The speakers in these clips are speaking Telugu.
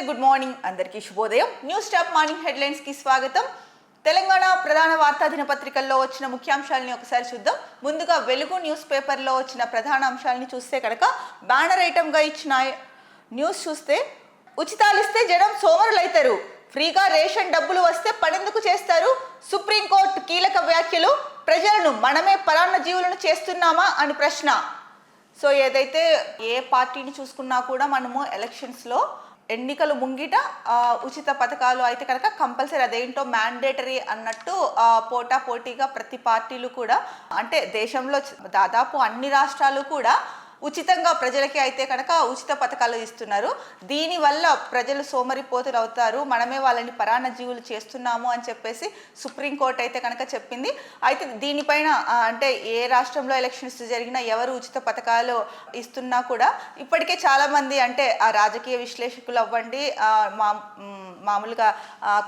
గుడ్ మార్నింగ్ అందరికీ శుభోదయం. న్యూస్ టాప్ మార్నింగ్ హెడ్లైన్స్ కి స్వాగతం. తెలంగాణ ప్రధాన వార్తా దినపత్రికల్లో వచ్చిన ముఖ్యాంశాలని ఒకసారి చూద్దాం. ముందుగా వెలుగు న్యూస్ పేపర్లో వచ్చిన ప్రధాన అంశాలని చూస్తే కనుక బ్యానర్ ఐటమ్గా ఇచ్చిన న్యూస్ చూస్తే ఉచితాలిస్తే జనం సోమరులైతారు, ఫ్రీగా రేషన్ డబ్బులు వస్తే పనెందుకు చేస్తారు, సుప్రీంకోర్టు కీలక వ్యాఖ్యలు, ప్రజలను మనమే పరాన్న జీవులను చేస్తున్నామా అని ప్రశ్న. సో ఏదైతే ఏ పార్టీని చూసుకున్నా కూడా మనము ఎలక్షన్స్లో ఎన్నికలు ముంగిట ఉచిత పథకాలు అయితే కనుక కంపల్సరీ అదేంటో మ్యాండేటరీ అన్నట్టు పోటాపోటీగా ప్రతి పార్టీలు కూడా అంటే దేశంలో దాదాపు అన్ని రాష్ట్రాలు కూడా ఉచితంగా ప్రజలకి అయితే కనుక ఉచిత పథకాలు ఇస్తున్నారు. దీనివల్ల ప్రజలు సోమరిపోతులు అవుతారు, మనమే వాళ్ళని పరాన్న జీవులు చేస్తున్నాము అని చెప్పేసి సుప్రీంకోర్టు అయితే కనుక చెప్పింది. అయితే దీనిపైన అంటే ఏ రాష్ట్రంలో ఎలక్షన్స్ జరిగినా ఎవరు ఉచిత పథకాలు ఇస్తున్నా కూడా ఇప్పటికే చాలామంది అంటే ఆ రాజకీయ విశ్లేషకులు అవ్వండి, మామూలుగా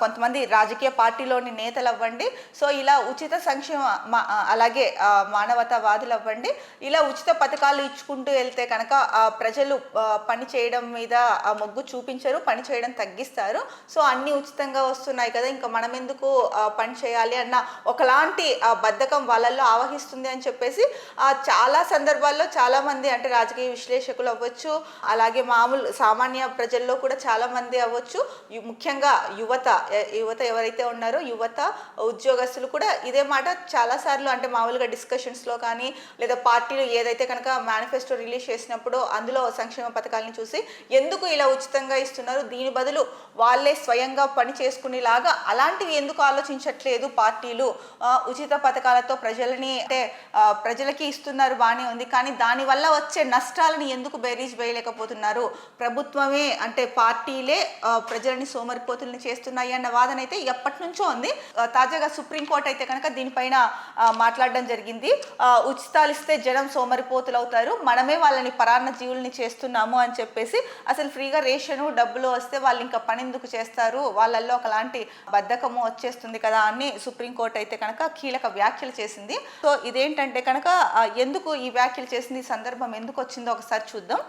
కొంతమంది రాజకీయ పార్టీలోని నేతలు అవ్వండి, సో ఇలా ఉచిత సంక్షేమ అలాగే మానవతావాదులు అవ్వండి, ఇలా ఉచిత పథకాలు ఇచ్చుకుంటూ వెళ్తే కనుక ప్రజలు పని చేయడం మీద మొగ్గు చూపించరు, పని చేయడం తగ్గిస్తారు. సో అన్ని ఉచితంగా వస్తున్నాయి కదా, ఇంకా మనం ఎందుకు పని చేయాలి అన్న ఒకలాంటి బద్ధకం వాళ్ళల్లో ఆవహిస్తుంది అని చెప్పేసి చాలా సందర్భాల్లో చాలామంది అంటే రాజకీయ విశ్లేషకులు అవ్వచ్చు, అలాగే మామూలు సామాన్య ప్రజల్లో కూడా చాలామంది అవ్వచ్చు, ముఖ్యంగా యువత ఎవరైతే ఉన్నారో యువత ఉద్యోగస్తులు కూడా ఇదే మాట చాలాసార్లు అంటే మామూలుగా డిస్కషన్స్లో కానీ లేదా పార్టీలు ఏదైతే కనుక మేనిఫెస్టో రిలీజ్ చేసినప్పుడు అందులో సంక్షేమ పథకాలను చూసి ఎందుకు ఇలా ఉచితంగా ఇస్తున్నారు, దీని బదులు వాళ్ళే స్వయంగా పని చేసుకునేలాగా అలాంటివి ఎందుకు ఆలోచించట్లేదు పార్టీలు, ఉచిత పథకాలతో ప్రజలని అంటే ప్రజలకి ఇస్తున్నారు బాగానే ఉంది, కానీ దానివల్ల వచ్చే నష్టాలని ఎందుకు బేరీజ్ వేయలేకపోతున్నారు, ప్రభుత్వమే అంటే పార్టీలే ప్రజలని సోమరిపోతుల్ని చేస్తున్నాయి అన్న వాదన అయితే ఎప్పటి నుంచో ఉంది. తాజాగా సుప్రీంకోర్టు అయితే కనుక దీనిపైన మాట్లాడడం జరిగింది. ఉచితాలు ఇస్తే జనం సోమరిపోతులు అవుతారు, మనమే వాళ్ళని పరాన్న జీవుల్ని చేస్తున్నాము అని చెప్పేసి, అసలు ఫ్రీగా రేషను డబ్బులు వస్తే వాళ్ళు ఇంకా పని ఎందుకు చేస్తారు, వాళ్ళల్లో ఒకలాంటి బద్ధకము వచ్చేస్తుంది కదా అని సుప్రీంకోర్టు అయితే కనుక కీలక వ్యాఖ్యలు చేసింది. సో ఇదేంటంటే కనుక ఎందుకు ఈ వ్యాఖ్యలు చేసింది, సందర్భం ఎందుకు వచ్చిందో ఒకసారి చూద్దాం.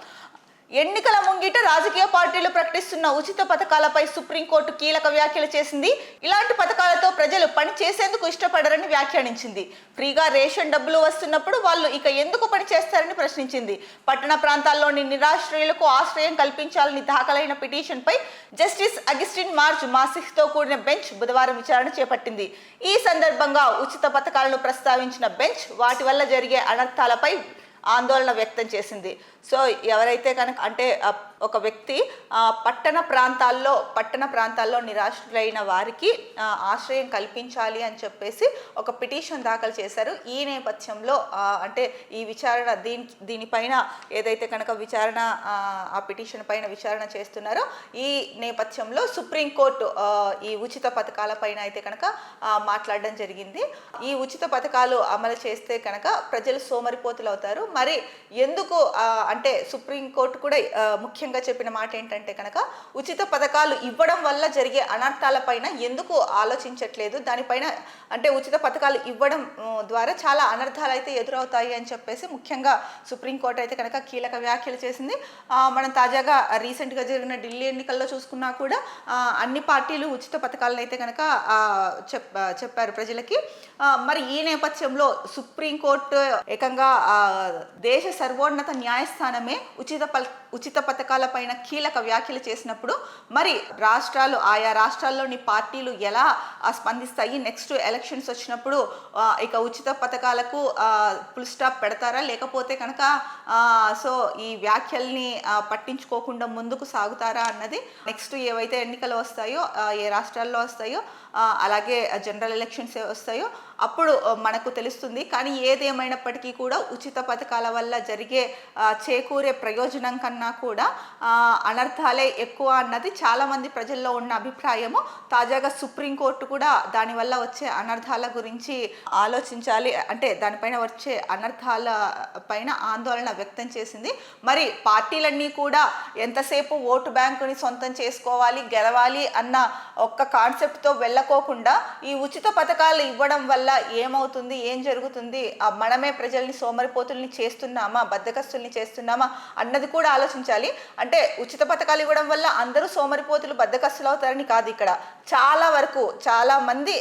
ఎన్నికల ముంగిట రాజకీయ పార్టీలు ప్రకటిస్తున్న ఉచిత పథకాలపై సుప్రీంకోర్టు కీలక వ్యాఖ్యలు చేసింది. ఇలాంటి పథకాలతో ప్రజలు పని చేసేందుకు ఇష్టపడరని వ్యాఖ్యానించింది. ఫ్రీగా రేషన్ డబ్బులు వస్తున్నప్పుడు వాళ్ళు ఇక ఎందుకు పని చేస్తారని ప్రశ్నించింది. పట్టణ ప్రాంతాల్లోని నిరాశ్రయులకు ఆశ్రయం కల్పించాలని దాఖలైన పిటిషన్పై జస్టిస్ అగస్టిన్ మార్జ్ మాసిక్తో కూడిన బెంచ్ బుధవారం విచారణ చేపట్టింది. ఈ సందర్భంగా ఉచిత పథకాలను ప్రస్తావించిన బెంచ్ వాటి వల్ల జరిగే అనర్థాలపై ఆందోళన వ్యక్తం చేసింది. సో ఎవరైతే కనుక అంటే ఒక వ్యక్తి పట్టణ ప్రాంతాల్లో నిరాశ్రులైన వారికి ఆశ్రయం కల్పించాలి అని చెప్పేసి ఒక పిటిషన్ దాఖలు చేశారు. ఈ నేపథ్యంలో అంటే ఈ విచారణ దీనిపైన ఏదైతే కనుక విచారణ ఆ పిటిషన్ పైన విచారణ చేస్తున్నారో ఈ నేపథ్యంలో సుప్రీంకోర్టు ఈ ఉచిత పథకాల పైన అయితే కనుక మాట్లాడడం జరిగింది. ఈ ఉచిత పథకాలు అమలు చేస్తే కనుక ప్రజలు సోమరిపోతులు అవుతారు. మరి ఎందుకు అంటే సుప్రీంకోర్టు కూడా ముఖ్యంగా చెప్పిన మాట ఏంటంటే కనుక ఉచిత పథకాలు ఇవ్వడం వల్ల జరిగే అనర్థాలపైన ఎందుకు ఆలోచించట్లేదు, దానిపైన అంటే ఉచిత పథకాలు ఇవ్వడం ద్వారా చాలా అనర్థాలు అయితే ఎదురవుతాయి అని చెప్పేసి ముఖ్యంగా సుప్రీంకోర్టు అయితే కనుక కీలక వ్యాఖ్యలు చేసింది. మనం తాజాగా రీసెంట్గా జరిగిన ఢిల్లీ ఎన్నికల్లో చూసుకున్నా కూడా అన్ని పార్టీలు ఉచిత పథకాలను అయితే కనుక చెప్పారు ప్రజలకి. మరి ఈ నేపథ్యంలో సుప్రీంకోర్టు ఏకంగా దేశ సర్వోన్నత న్యాయస్థానమే ఉచిత పథకాలపైన కీలక వ్యాఖ్యలు చేసినప్పుడు మరి ఆయా రాష్ట్రాల్లోని పార్టీలు ఎలా స్పందిస్తాయి, నెక్స్ట్ ఎలక్షన్స్ వచ్చినప్పుడు ఇక ఉచిత పథకాలకు ఫుల్ స్టాప్ పెడతారా లేకపోతే కనుక సో ఈ వ్యాఖ్యల్ని పట్టించుకోకుండా ముందుకు సాగుతారా అన్నది నెక్స్ట్ ఏవైతే ఎన్నికలు వస్తాయో ఏ రాష్ట్రాల్లో వస్తాయో అలాగే జనరల్ ఎలక్షన్స్ వస్తాయో అప్పుడు మనకు తెలుస్తుంది. కానీ ఏదేమైనప్పటికీ కూడా ఉచిత పథకాల వల్ల చేకూరే ప్రయోజనం కన్నా కూడా అనర్థాలే ఎక్కువ అన్నది చాలామంది ప్రజల్లో ఉన్న అభిప్రాయము. తాజాగా సుప్రీంకోర్టు కూడా దానివల్ల వచ్చే అనర్థాల గురించి ఆలోచించాలి అంటే దానిపైన వచ్చే అనర్థాల పైన ఆందోళన వ్యక్తం చేసింది. మరి పార్టీలన్నీ కూడా ఎంతసేపు ఓటు బ్యాంకుని సొంతం చేసుకోవాలి, గెలవాలి అన్న ఒక్క కాన్సెప్ట్తో వెళ్ళకోకుండా ఈ ఉచిత పథకాలు ఇవ్వడం వల్ల ఏమవుతుంది, ఏం జరుగుతుంది, మనమే ప్రజల్ని సోమరిపోతుల్ని చేస్తున్నామా, బద్దకస్తుల్ని చేస్తున్నామా అన్నది కూడా ఆలోచించాలి. అంటే ఉచిత పథకాలు ఇవ్వడం వల్ల అందరూ సోమరిపోతులు బద్దకస్తులు అవుతారని కాదు. ఇక్కడ చాలా వరకు చాలా మంది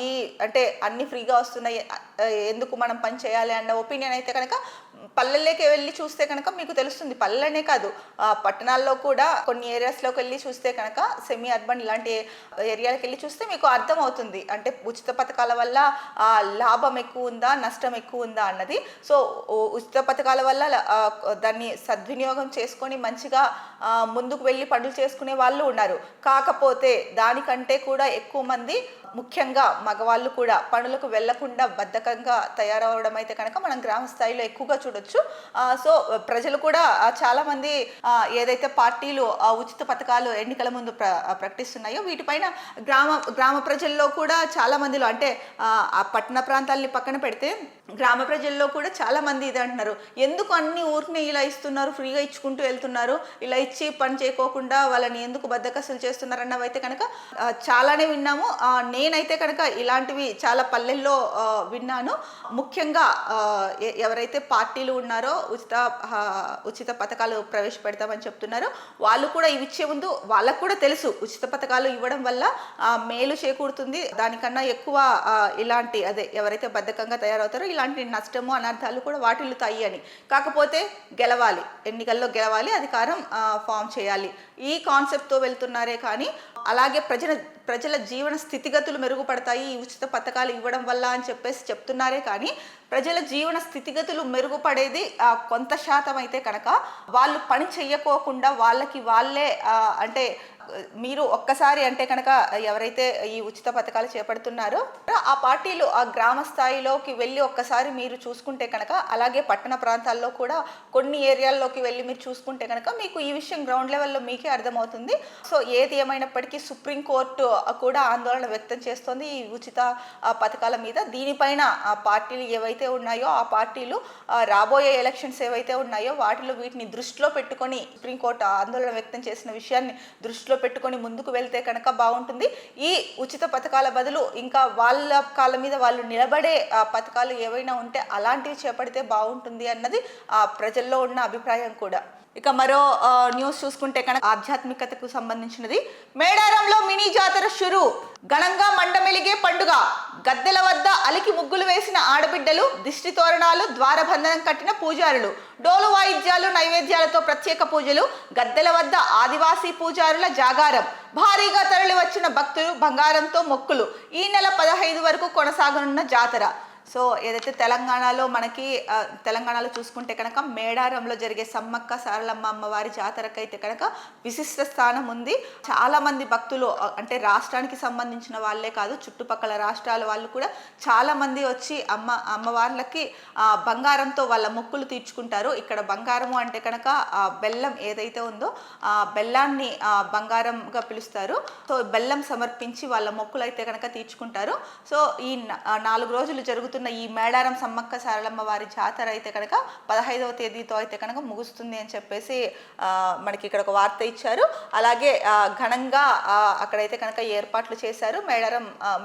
ఈ అంటే అన్ని ఫ్రీగా వస్తున్నాయి, ఎందుకు మనం పని చేయాలి అన్న ఒపీనియన్ అయితే కనుక పల్లెల్లోకి వెళ్ళి చూస్తే కనుక మీకు తెలుస్తుంది. పల్లెనే కాదు, పట్టణాల్లో కూడా కొన్ని ఏరియాస్లోకి వెళ్ళి చూస్తే కనుక సెమీ అర్బన్ ఇలాంటి ఏరియాలకు వెళ్ళి చూస్తే మీకు అర్థమవుతుంది. అంటే ఉచిత పథకాల వల్ల లాభం ఎక్కువ ఉందా, నష్టం ఎక్కువ ఉందా అన్నది. సో ఉచిత పథకాల వల్ల దాన్ని సద్వినియోగం చేసుకొని మంచిగా ముందుకు వెళ్ళి పనులు చేసుకునే వాళ్ళు ఉన్నారు. కాకపోతే దానికంటే కూడా ఎక్కువ మంది, ముఖ్యంగా మగవాళ్ళు కూడా పనులకు వెళ్లకుండా బద్ధకంగా తయారవడం అయితే కనుక మనం గ్రామ స్థాయిలో ఎక్కువగా చూడొచ్చు. సో ప్రజలు కూడా చాలా మంది ఏదైతే పార్టీలు ఉచిత పథకాలు ఎన్నికల ముందు ప్రకటిస్తున్నాయో వీటిపైన గ్రామ ప్రజల్లో కూడా చాలా మందిలో, అంటే ఆ పట్టణ ప్రాంతాలని పక్కన పెడితే గ్రామ ప్రజల్లో కూడా చాలా మంది ఇది అంటున్నారు, ఎందుకు అన్ని ఊరిని ఇలా ఇస్తున్నారు, ఫ్రీగా ఇచ్చుకుంటూ వెళ్తున్నారు, ఇలా ఇచ్చి పని చేయకోకుండా వాళ్ళని ఎందుకు బద్దకస్తులు చేస్తున్నారు అన్నవైతే కనుక చాలానే విన్నాము. నేనైతే కనుక ఇలాంటివి చాలా పల్లెల్లో విన్నాను. ముఖ్యంగా ఎవరైతే పార్టీలు ఉన్నారో ఉచిత పథకాలు ప్రవేశపెడతామని చెప్తున్నారో వాళ్ళు కూడా ఇవి ఇచ్చే ముందు వాళ్ళకు కూడా తెలుసు ఉచిత పథకాలు ఇవ్వడం వల్ల మేలు చేకూరుతుంది, దానికన్నా ఎక్కువ ఇలాంటి ఎవరైతే బద్ధకంగా తయారవుతారో ఇలాంటి నష్టము అనర్థాలు కూడా వాటిల్లుతాయి అని. కాకపోతే గెలవాలి, ఎన్నికల్లో గెలవాలి, అధికారం ఫామ్ చేయాలి, ఈ కాన్సెప్ట్తో వెళ్తున్నారే కానీ అలాగే ప్రజల జీవన స్థితిగతులు మెరుగుపడతాయి ఈ ఉచిత పథకాలు ఇవ్వడం వల్ల అని చెప్పేసి చెప్తున్నారే కానీ ప్రజల జీవన స్థితిగతులు మెరుగుపడేది కొంత శాతం అయితే కనుక వాళ్ళు పని చెయ్యకోకుండా వాళ్ళకి వాళ్ళే అంటే మీరు ఒక్కసారి అంటే కనుక ఎవరైతే ఈ ఉచిత పథకాలు చేపడుతున్నారో ఆ పార్టీలు ఆ గ్రామ స్థాయిలోకి వెళ్ళి ఒక్కసారి మీరు చూసుకుంటే కనుక, అలాగే పట్టణ ప్రాంతాల్లో కూడా కొన్ని ఏరియాల్లోకి వెళ్ళి మీరు చూసుకుంటే కనుక మీకు ఈ విషయం గ్రౌండ్ లెవెల్లో మీకే అర్థమవుతుంది. సో ఏది ఏమైనప్పటికీ సుప్రీంకోర్టు కూడా ఆందోళన వ్యక్తం చేస్తోంది ఈ ఉచిత పథకాల మీద. దీనిపైన ఆ పార్టీలు ఏవైతే ఉన్నాయో ఆ పార్టీలు రాబోయే ఎలక్షన్స్ ఏవైతే ఉన్నాయో వాటిలో వీటిని దృష్టిలో పెట్టుకొని సుప్రీంకోర్టు ఆందోళన వ్యక్తం చేసిన విషయాన్ని దృష్టిలో పెట్టుకొని ముందుకు వెళ్తే కనుక బాగుంటుంది. ఈ ఉచిత పథకాల బదులు ఇంకా వాళ్ళ కాళ్ళ మీద వాళ్ళు నిలబడే పథకాలు ఏవైనా ఉంటే అలాంటివి చేపడితే బాగుంటుంది అన్నది ప్రజల్లో ఉన్న అభిప్రాయం కూడా. ఇక మరో న్యూస్ చూసుకుంటే కనుక ఆధ్యాత్మికతకు సంబంధించినది. మేడారంలో మినీ జాతర షురు, ఘనంగా మండమెలిగే పండుగ, గద్దెల వద్ద అలికి ముగ్గులు వేసిన ఆడబిడ్డలు, దిష్టి తోరణాలు, ద్వారబంధనం కట్టిన పూజారులు, డోలు వాయిద్యాలు, నైవేద్యాలతో ప్రత్యేక పూజలు, గద్దెల వద్ద ఆదివాసీ పూజారుల జాగారం, భారీగా తరలి వచ్చిన భక్తులు, బంగారంతో మొక్కులు. ఈ నెల 15 వరకు కొనసాగనున్న జాతర. సో ఏదైతే తెలంగాణలో తెలంగాణలో చూసుకుంటే కనుక మేడారంలో జరిగే సమ్మక్క సారలమ్మ అమ్మవారి జాతరకైతే కనుక విశిష్ట స్థానం ఉంది. చాలామంది భక్తులు అంటే రాష్ట్రానికి సంబంధించిన వాళ్ళే కాదు, చుట్టుపక్కల రాష్ట్రాల వాళ్ళు కూడా చాలామంది వచ్చి అమ్మవార్లకి బంగారంతో వాళ్ళ మొక్కులు తీర్చుకుంటారు. ఇక్కడ బంగారము అంటే కనుక బెల్లం ఏదైతే ఉందో ఆ బెల్లాన్ని బంగారంగా పిలుస్తారు. సో బెల్లం సమర్పించి వాళ్ళ మొక్కులు అయితే కనుక తీర్చుకుంటారు. సో ఈ 4 రోజులు జరుగుతున్న ఈ మేడారం సమ్మక్క సారలమ్మ వారి జాతర అయితే కనుక 15వ తేదీతో అయితే కనుక ముగుస్తుంది అని చెప్పేసి మనకి ఇక్కడ ఒక వార్త ఇచ్చారు. అలాగే ఘనంగా అక్కడైతే కనుక ఏర్పాట్లు చేశారు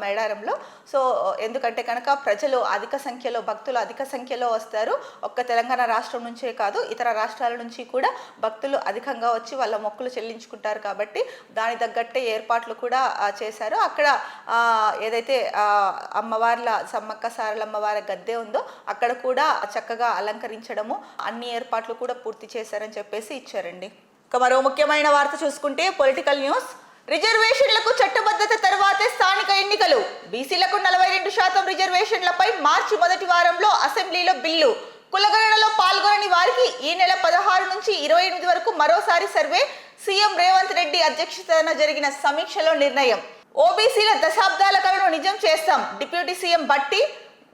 మేడారంలో. సో ఎందుకంటే కనుక ప్రజలు అధిక సంఖ్యలో, భక్తులు అధిక సంఖ్యలో వస్తారు. ఒక్క తెలంగాణ రాష్ట్రం నుంచే కాదు ఇతర రాష్ట్రాల నుంచి కూడా భక్తులు అధికంగా వచ్చి వాళ్ళ మొక్కులు చెల్లించుకుంటారు. కాబట్టి దాని తగ్గట్టే ఏర్పాట్లు కూడా చేశారు. అక్కడ ఏదైతే అమ్మవార్ల సమ్మక్క సారలమ్మ వారి గద్దె ఉందో అక్కడ కూడా చక్కగా అలంకరించడము, అన్ని ఏర్పాట్లు కూడా పూర్తి చేశారని చెప్పేసి ఇచ్చారండి. ఇక మరో ముఖ్యమైన వార్త చూసుకుంటే పొలిటికల్ న్యూస్. రిజర్వేషన్లకు చట్టబద్ధత తర్వాతే స్థానిక ఎన్నికలు, బీసీలకు 42% రిజర్వేషన్లపై మార్చి మొదటి వారంలో అసెంబ్లీలో బిల్లు, కులగణనలో పాల్గొనని వారికి ఈ నెల 16 నుంచి 28 వరకు మరోసారి సర్వే, సీఎం రేవంత్ రెడ్డి అధ్యక్షతన జరిగిన సమీక్షలో నిర్ణయం. ఓబీసీల దశాబ్దాల కలను నిజం చేస్తాం, డిప్యూటీ సీఎం భట్టి.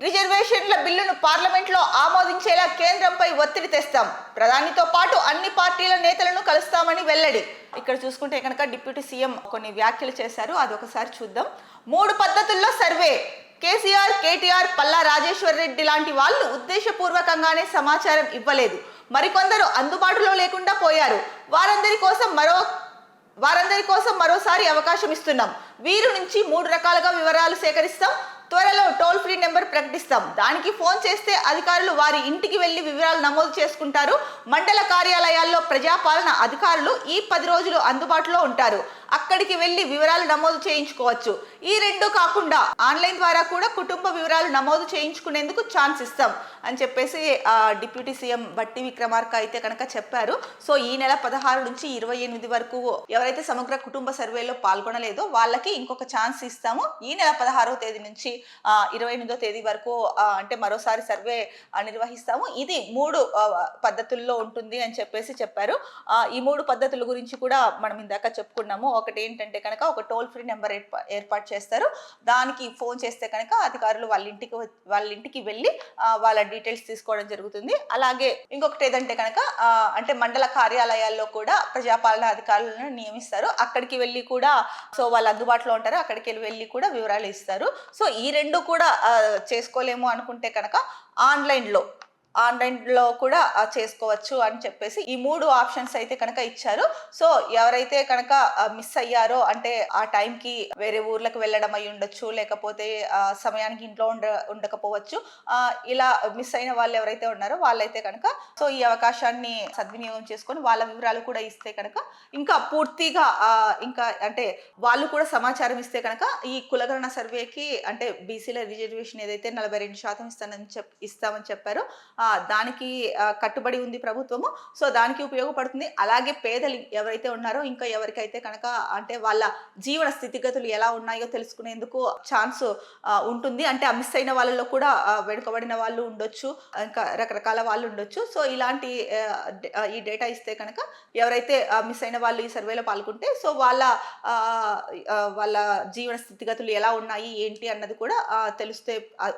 రిజర్వేషన్ల బిల్లును పార్లమెంట్లో ఆమోదించేలా కేంద్రంపై ఒత్తిడి తెస్తాం, ప్రధానితో పాటు అన్ని పార్టీల నేతలను కలుస్తామని వెల్లడి. ఇక్కడ చూసుకుంటే కనుక డిప్యూటీ సీఎం కొన్ని వ్యాఖ్యలు చేశారు, అది ఒకసారి చూద్దాం. 3 పద్ధతుల్లో సర్వే, కేసీఆర్, కేటీఆర్, పల్లా రాజేశ్వర్ రెడ్డి లాంటి వాళ్ళు ఉద్దేశపూర్వకంగానే సమాచారం ఇవ్వలేదు, మరికొందరు అందుబాటులో లేకుండా పోయారు. వారందరి కోసం మరోసారి అవకాశం ఇస్తున్నాం. వీరి నుంచి 3 రకాలుగా వివరాలు సేకరిస్తాం. త్వరలో టోల్ ఫ్రీ నెంబర్ ప్రకటిస్తాం. దానికి ఫోన్ చేస్తే అధికారులు వారి ఇంటికి వెళ్లి వివరాలు నమోదు చేసుకుంటారు. మండల కార్యాలయాల్లో ప్రజాపాలన అధికారులు ఈ 10 రోజులు అందుబాటులో ఉంటారు. అక్కడికి వెళ్లి వివరాలు నమోదు చేయించుకోవచ్చు. ఈ రెండు కాకుండా ఆన్లైన్ ద్వారా కూడా కుటుంబ వివరాలు నమోదు చేయించుకునేందుకు ఛాన్స్ ఇస్తాం అని చెప్పేసి డిప్యూటీ సీఎం బట్టి విక్రమార్క అయితే కనుక చెప్పారు. సో ఈ నెల 16 నుంచి 28 వరకు ఎవరైతే సమగ్ర కుటుంబ సర్వేలో పాల్గొనలేదో వాళ్ళకి ఇంకొక ఛాన్స్ ఇస్తాము. ఈ నెల 16వ తేదీ నుంచి 28వ తేదీ వరకు అంటే మరోసారి సర్వే నిర్వహిస్తాము. ఇది 3 పద్ధతుల్లో ఉంటుంది అని చెప్పేసి చెప్పారు. ఈ 3 పద్ధతుల గురించి కూడా మనం ఇందాక చెప్పుకున్నాము. ఒకటి ఏంటంటే కనుక ఒక టోల్ ఫ్రీ నెంబర్ ఏర్పాటు చేస్తారు. దానికి ఫోన్ చేస్తే కనుక అధికారులు వాళ్ళ ఇంటికి వెళ్ళి వాళ్ళ డీటెయిల్స్ తీసుకోవడం జరుగుతుంది. అలాగే ఇంకొకటి ఏదంటే కనుక అంటే మండల కార్యాలయాల్లో కూడా ప్రజాపాలన అధికారులను నియమిస్తారు. అక్కడికి వెళ్ళి కూడా సో వాళ్ళు అందుబాటులో ఉంటారు. అక్కడికి వెళ్ళి కూడా వివరాలు ఇస్తారు. సో ఈ రెండు కూడా చేసుకోలేము అనుకుంటే కనుక ఆన్లైన్లో కూడా చేసుకోవచ్చు అని చెప్పేసి ఈ 3 ఆప్షన్స్ అయితే కనుక ఇచ్చారు. సో ఎవరైతే కనుక మిస్ అయ్యారో అంటే ఆ టైంకి వేరే ఊర్లకు వెళ్ళడం అయి ఉండొచ్చు, లేకపోతే సమయానికి ఇంట్లో ఉండకపోవచ్చు, ఇలా మిస్ అయిన వాళ్ళు ఎవరైతే ఉన్నారో వాళ్ళైతే కనుక సో ఈ అవకాశాన్ని సద్వినియోగం చేసుకొని వాళ్ళ వివరాలు కూడా ఇస్తే కనుక ఇంకా పూర్తిగా ఇంకా అంటే వాళ్ళు కూడా సమాచారం ఇస్తే కనుక ఈ కులగణన సర్వేకి అంటే బీసీల రిజర్వేషన్ ఏదైతే 42% ఇస్తామని చెప్పారో దానికి కట్టుబడి ఉంది ప్రభుత్వము. సో దానికి ఉపయోగపడుతుంది. అలాగే పేదలు ఎవరైతే ఉన్నారో ఇంకా ఎవరికైతే కనుక అంటే వాళ్ళ జీవన స్థితిగతులు ఎలా ఉన్నాయో తెలుసుకునేందుకు ఛాన్స్ ఉంటుంది. అంటే మిస్ అయిన వాళ్ళలో కూడా వెనుకబడిన వాళ్ళు ఉండొచ్చు, ఇంకా రకరకాల వాళ్ళు ఉండొచ్చు. సో ఇలాంటి ఈ డేటా ఇస్తే కనుక ఎవరైతే మిస్ అయిన వాళ్ళు ఈ సర్వేలో పాల్గొంటే సో వాళ్ళ జీవన స్థితిగతులు ఎలా ఉన్నాయి ఏంటి అన్నది కూడా తెలిస్తే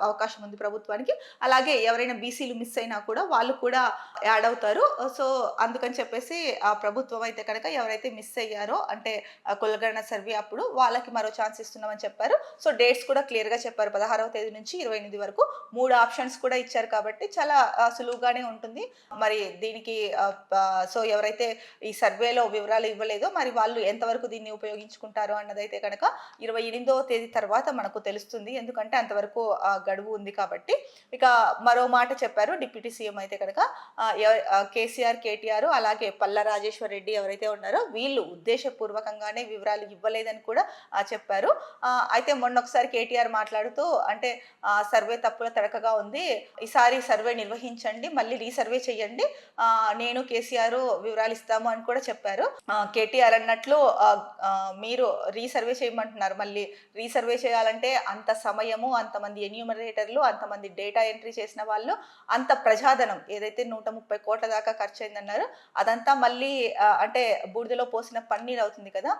అవకాశం ఉంది ప్రభుత్వానికి. అలాగే ఎవరైనా బీసీలు మిస్ అయినా కూడా వాళ్ళు కూడా యాడ్ అవుతారు. సో అందుకని చెప్పేసి ఆ ప్రభుత్వం అయితే కనుక ఎవరైతే మిస్ అయ్యారో అంటే కులగణన సర్వే అప్పుడు వాళ్ళకి మరో ఛాన్స్ ఇస్తున్నామని చెప్పారు. సో డేట్స్ కూడా క్లియర్గా చెప్పారు. 16వ తేదీ నుంచి 28 వరకు 3 ఆప్షన్స్ కూడా ఇచ్చారు కాబట్టి చాలా సులువుగానే ఉంటుంది. మరి దీనికి సో ఎవరైతే ఈ సర్వేలో వివరాలు ఇవ్వలేదో మరి వాళ్ళు ఎంతవరకు దీన్ని ఉపయోగించుకుంటారో అన్నదైతే కనుక 28వ తేదీ తర్వాత మనకు తెలుస్తుంది. ఎందుకంటే అంతవరకు గడువు ఉంది కాబట్టి. ఇక మరో మాట చెప్పారు డిప్యూటీ సీఎం అయితే కనుక కేసీఆర్, కేటీఆర్ అలాగే పల్లా రాజేశ్వర్ రెడ్డి ఎవరైతే ఉన్నారో వీళ్ళు ఉద్దేశపూర్వకంగానే వివరాలు ఇవ్వలేదని కూడా చెప్పారు. అయితే మొన్న ఒకసారి కేటీఆర్ మాట్లాడుతూ అంటే సర్వే తప్పుల తడకగా ఉంది, ఈసారి సర్వే నిర్వహించండి, మళ్ళీ రీసర్వే చేయండి, నేను కేసీఆర్ వివరాలు ఇస్తాము అని కూడా చెప్పారు. కేటీఆర్ అన్నట్లు మీరు రీసర్వే చేయమంటున్నారు. మళ్ళీ రీసర్వే చేయాలంటే అంత సమయము, అంతమంది ఎన్యూమరేటర్లు, అంతమంది డేటా ఎంట్రీ చేసిన వాళ్ళు, అంత ప్రజాధనం ఏదైతే 130 కోట్ల దాకా ఖర్చు అయిందన్నారో అదంతా మళ్ళీ అంటే బూడిదలో పోసిన పన్నీర్ అవుతుంది కదా.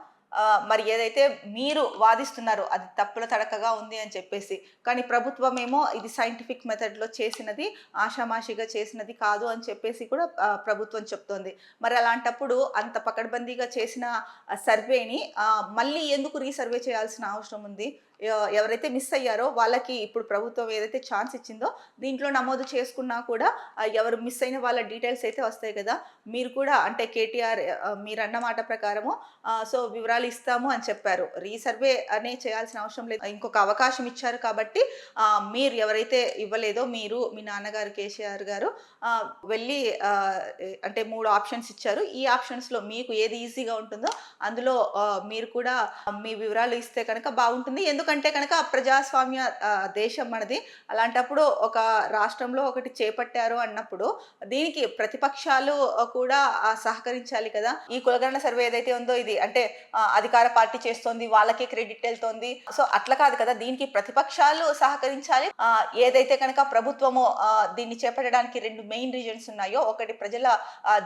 మరి ఏదైతే మీరు వాదిస్తున్నారో అది తప్పుల తడకగా ఉంది అని చెప్పేసి, కానీ ప్రభుత్వం ఏమో ఇది సైంటిఫిక్ మెథడ్లో చేసినది, ఆషామాషిగా చేసినది కాదు అని చెప్పేసి కూడా ప్రభుత్వం చెప్తోంది. మరి అలాంటప్పుడు అంత పకడ్బందీగా చేసిన సర్వేని మళ్ళీ ఎందుకు రీసర్వే చేయాల్సిన అవసరం ఉంది? ఎవరైతే మిస్ అయ్యారో వాళ్ళకి ఇప్పుడు ప్రభుత్వం ఏదైతే ఛాన్స్ ఇచ్చిందో దీంట్లో నమోదు చేసుకున్నా కూడా ఎవరు మిస్ అయిన వాళ్ళ డీటెయిల్స్ అయితే వస్తాయి కదా. మీరు కూడా అంటే కేటీఆర్ మీరు అన్న మాట ప్రకారము సో వివరాలు ఇస్తాము అని చెప్పారు. రీసర్వే అనే చేయాల్సిన అవసరం లేదు, ఇంకొక అవకాశం ఇచ్చారు కాబట్టి మీరు ఎవరైతే ఇవ్వలేదో మీరు మీ నాన్నగారు కేసీఆర్ గారు వెళ్ళి అంటే 3 ఆప్షన్స్ ఇచ్చారు. ఈ ఆప్షన్స్లో మీకు ఏది ఈజీగా ఉంటుందో అందులో మీరు కూడా మీ వివరాలు ఇస్తే కనుక బాగుంటుంది. ఎందుకంటే కనుక ప్రజాస్వామ్య దేశం మనది. అలాంటప్పుడు ఒక రాష్ట్రంలో ఒకటి చేపట్టారు అన్నప్పుడు దీనికి ప్రతిపక్షాలు కూడా సహకరించాలి కదా. ఈ కులగణన సర్వే ఏదైతే ఉందో ఇది అంటే అధికార పార్టీ చేస్తోంది, వాళ్ళకే క్రెడిట్ వెళ్తోంది. సో అట్లా కాదు కదా, దీనికి ప్రతిపక్షాలు సహకరించాలి. ఏదైతే కనుక ప్రభుత్వము దీన్ని చేపట్టడానికి 2 మెయిన్ రీజన్స్ ఉన్నాయో, ఒకటి ప్రజల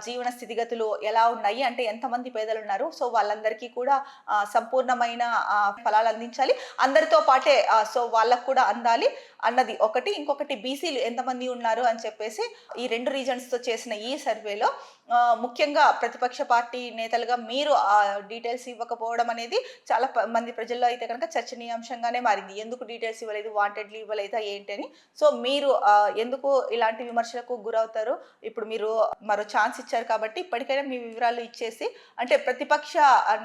జీవన స్థితిగతులు ఎలా ఉన్నాయి అంటే ఎంతమంది పేదలు ఉన్నారు, సో వాళ్ళందరికీ కూడా సంపూర్ణమైన ఫలాలు అందించాలి, అందరితో పాటే సో వాళ్ళకు కూడా అందాలి అన్నది ఒకటి. ఇంకొకటి బీసీలు ఎంతమంది ఉన్నారు అని చెప్పేసి ఈ 2 రీజన్స్ తో చేసిన ఈ సర్వేలో ముఖ్యంగా ప్రతిపక్ష పార్టీ నేతలుగా మీరు ఆ డీటెయిల్స్ ఇవ్వకపోవడం అనేది చాలా మంది ప్రజల్లో అయితే కనుక చర్చనీయాంశంగానే మారింది. ఎందుకు డీటెయిల్స్ ఇవ్వలేదు, వాంటెడ్లీ ఇవ్వలేదా ఏంటి అని. సో మీరు ఎందుకు ఇలాంటి విమర్శలకు గురవుతారు? ఇప్పుడు మీరు మరో ఛాన్స్ ఇచ్చారు కాబట్టి ఇప్పటికైనా మీ వివరాలు ఇచ్చేసి అంటే ప్రతిపక్ష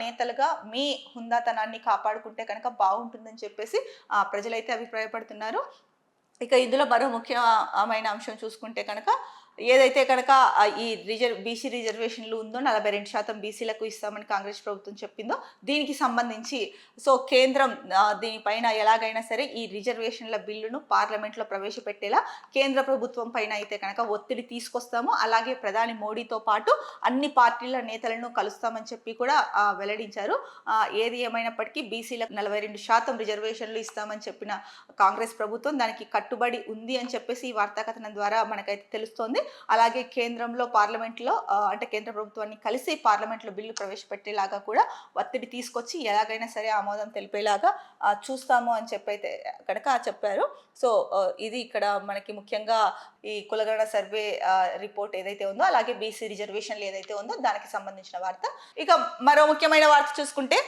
నేతలుగా మీ హుందాతనాన్ని కాపాడుకుంటే కనుక బాగుంటుందని చెప్పేసి ప్రజలైతే అభిప్రాయపడుతున్నారు. ఇక ఇందులో మరో ముఖ్యమైన అంశం చూసుకుంటే కనుక ఏదైతే కనుక ఈ బీసీ రిజర్వేషన్లు ఉందో 42% బీసీలకు ఇస్తామని కాంగ్రెస్ ప్రభుత్వం చెప్పిందో దీనికి సంబంధించి సో కేంద్రం దీనిపైన ఎలాగైనా సరే ఈ రిజర్వేషన్ల బిల్లును పార్లమెంట్లో ప్రవేశపెట్టేలా కేంద్ర ప్రభుత్వం పైన అయితే కనుక ఒత్తిడి తీసుకొస్తాము, అలాగే ప్రధాని మోడీతో పాటు అన్ని పార్టీల నేతలను కలుస్తామని చెప్పి కూడా వెల్లడించారు. ఏది ఏమైనప్పటికీ బీసీలకు 42% రిజర్వేషన్లు ఇస్తామని చెప్పిన కాంగ్రెస్ ప్రభుత్వం దానికి కట్టుబడి ఉంది అని చెప్పేసి ఈ వార్తా కథనం ద్వారా మనకైతే తెలుస్తోంది. అలాగే కేంద్రంలో పార్లమెంట్లో అంటే కేంద్ర ప్రభుత్వాన్ని కలిసి పార్లమెంట్లో బిల్లు ప్రవేశపెట్టేలాగా కూడా ఒత్తిడి తీసుకొచ్చి ఎలాగైనా సరే ఆమోదం తెలిపేలాగా చూస్తాము అని చెప్పైతే కనుక చెప్పారు. సో ఇది ఇక్కడ మనకి ముఖ్యంగా ఈ కులగణన సర్వే రిపోర్ట్ ఏదైతే ఉందో అలాగే బీసీ రిజర్వేషన్లు ఏదైతే ఉందో దానికి సంబంధించిన వార్త. ఇక మరో ముఖ్యమైన వార్త చూసుకుంటే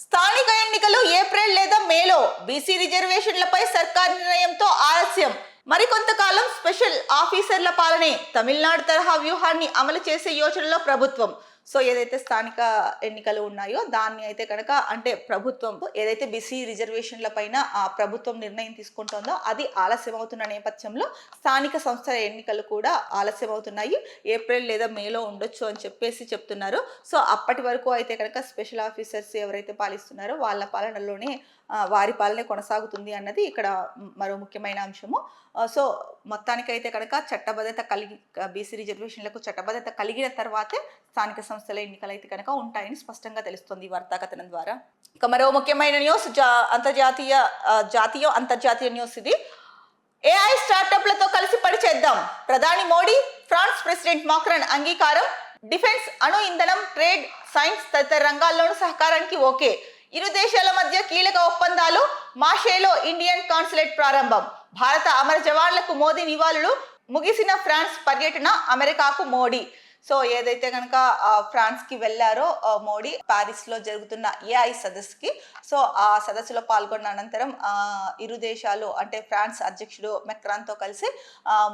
స్థానిక ఎన్నికలు ఏప్రిల్ లేదా మేలో, బీసీ రిజర్వేషన్లపై సర్కార్ నిర్ణయంతో ఆలస్యం, మరికొంతకాలం స్పెషల్ ఆఫీసర్ల పాలనే, తమిళనాడు తరహా వ్యూహాన్ని అమలు చేసే యోచనలో ప్రభుత్వం. సో ఏదైతే స్థానిక ఎన్నికలు ఉన్నాయో దాన్ని అయితే కనుక అంటే ప్రభుత్వం ఏదైతే బీసీ రిజర్వేషన్ల పైన ఆ ప్రభుత్వం నిర్ణయం తీసుకుంటుందో అది ఆలస్యం అవుతున్న నేపథ్యంలో స్థానిక సంస్థల ఎన్నికలు కూడా ఆలస్యం అవుతున్నాయి. ఏప్రిల్ లేదా మేలో ఉండొచ్చు అని చెప్పేసి చెప్తున్నారు. సో అప్పటి వరకు అయితే కనుక స్పెషల్ ఆఫీసర్స్ ఎవరైతే పాలిస్తున్నారో వాళ్ళ పాలనలోనే వారి పాలనే కొనసాగుతుంది అన్నది ఇక్కడ మరో ముఖ్యమైన అంశము. సో మొత్తానికైతే కనుక చట్టబద్ధత కలిగి బీసీ రిజర్వేషన్లకు చట్టబద్ధత కలిగిన తర్వాతే స్థానిక సంస్థల ఎన్నికలు అయితే కనుక ఉంటాయని స్పష్టంగా తెలుస్తుంది ఈ వార్తా కథనం ద్వారా. ఇక మరో ముఖ్యమైన న్యూస్ జాతీయ అంతర్జాతీయ న్యూస్ ఇది. ఏఐ స్టార్టప్లతో కలిసి పనిచేద్దాం, ప్రధాని మోడీ ఫ్రాన్స్ ప్రెసిడెంట్ మాక్రాన్ అంగీకారం, డిఫెన్స్, అణు ఇంధనం, ట్రేడ్, సైన్స్ తదితర రంగాల్లోనూ సహకారానికి ఓకే, ఇరు దేశాల మధ్య కీలక ఒప్పందాలు, మాషేలో ఇండియన్ కాన్సులేట్ ప్రారంభం, భారత అమర జవాన్లకు మోదీ నివాళులు, ముగిసిన ఫ్రాన్స్ పర్యటన, అమెరికాకు మోడీ. సో ఏదైతే కనుక ఫ్రాన్స్కి వెళ్ళారో మోడీ ప్యారిస్ లో జరుగుతున్న ఏఐ సదస్సుకి, సో ఆ సదస్సులో పాల్గొన్న అనంతరం ఇరు దేశాలు అంటే ఫ్రాన్స్ అధ్యక్షుడు మెక్రాన్తో కలిసి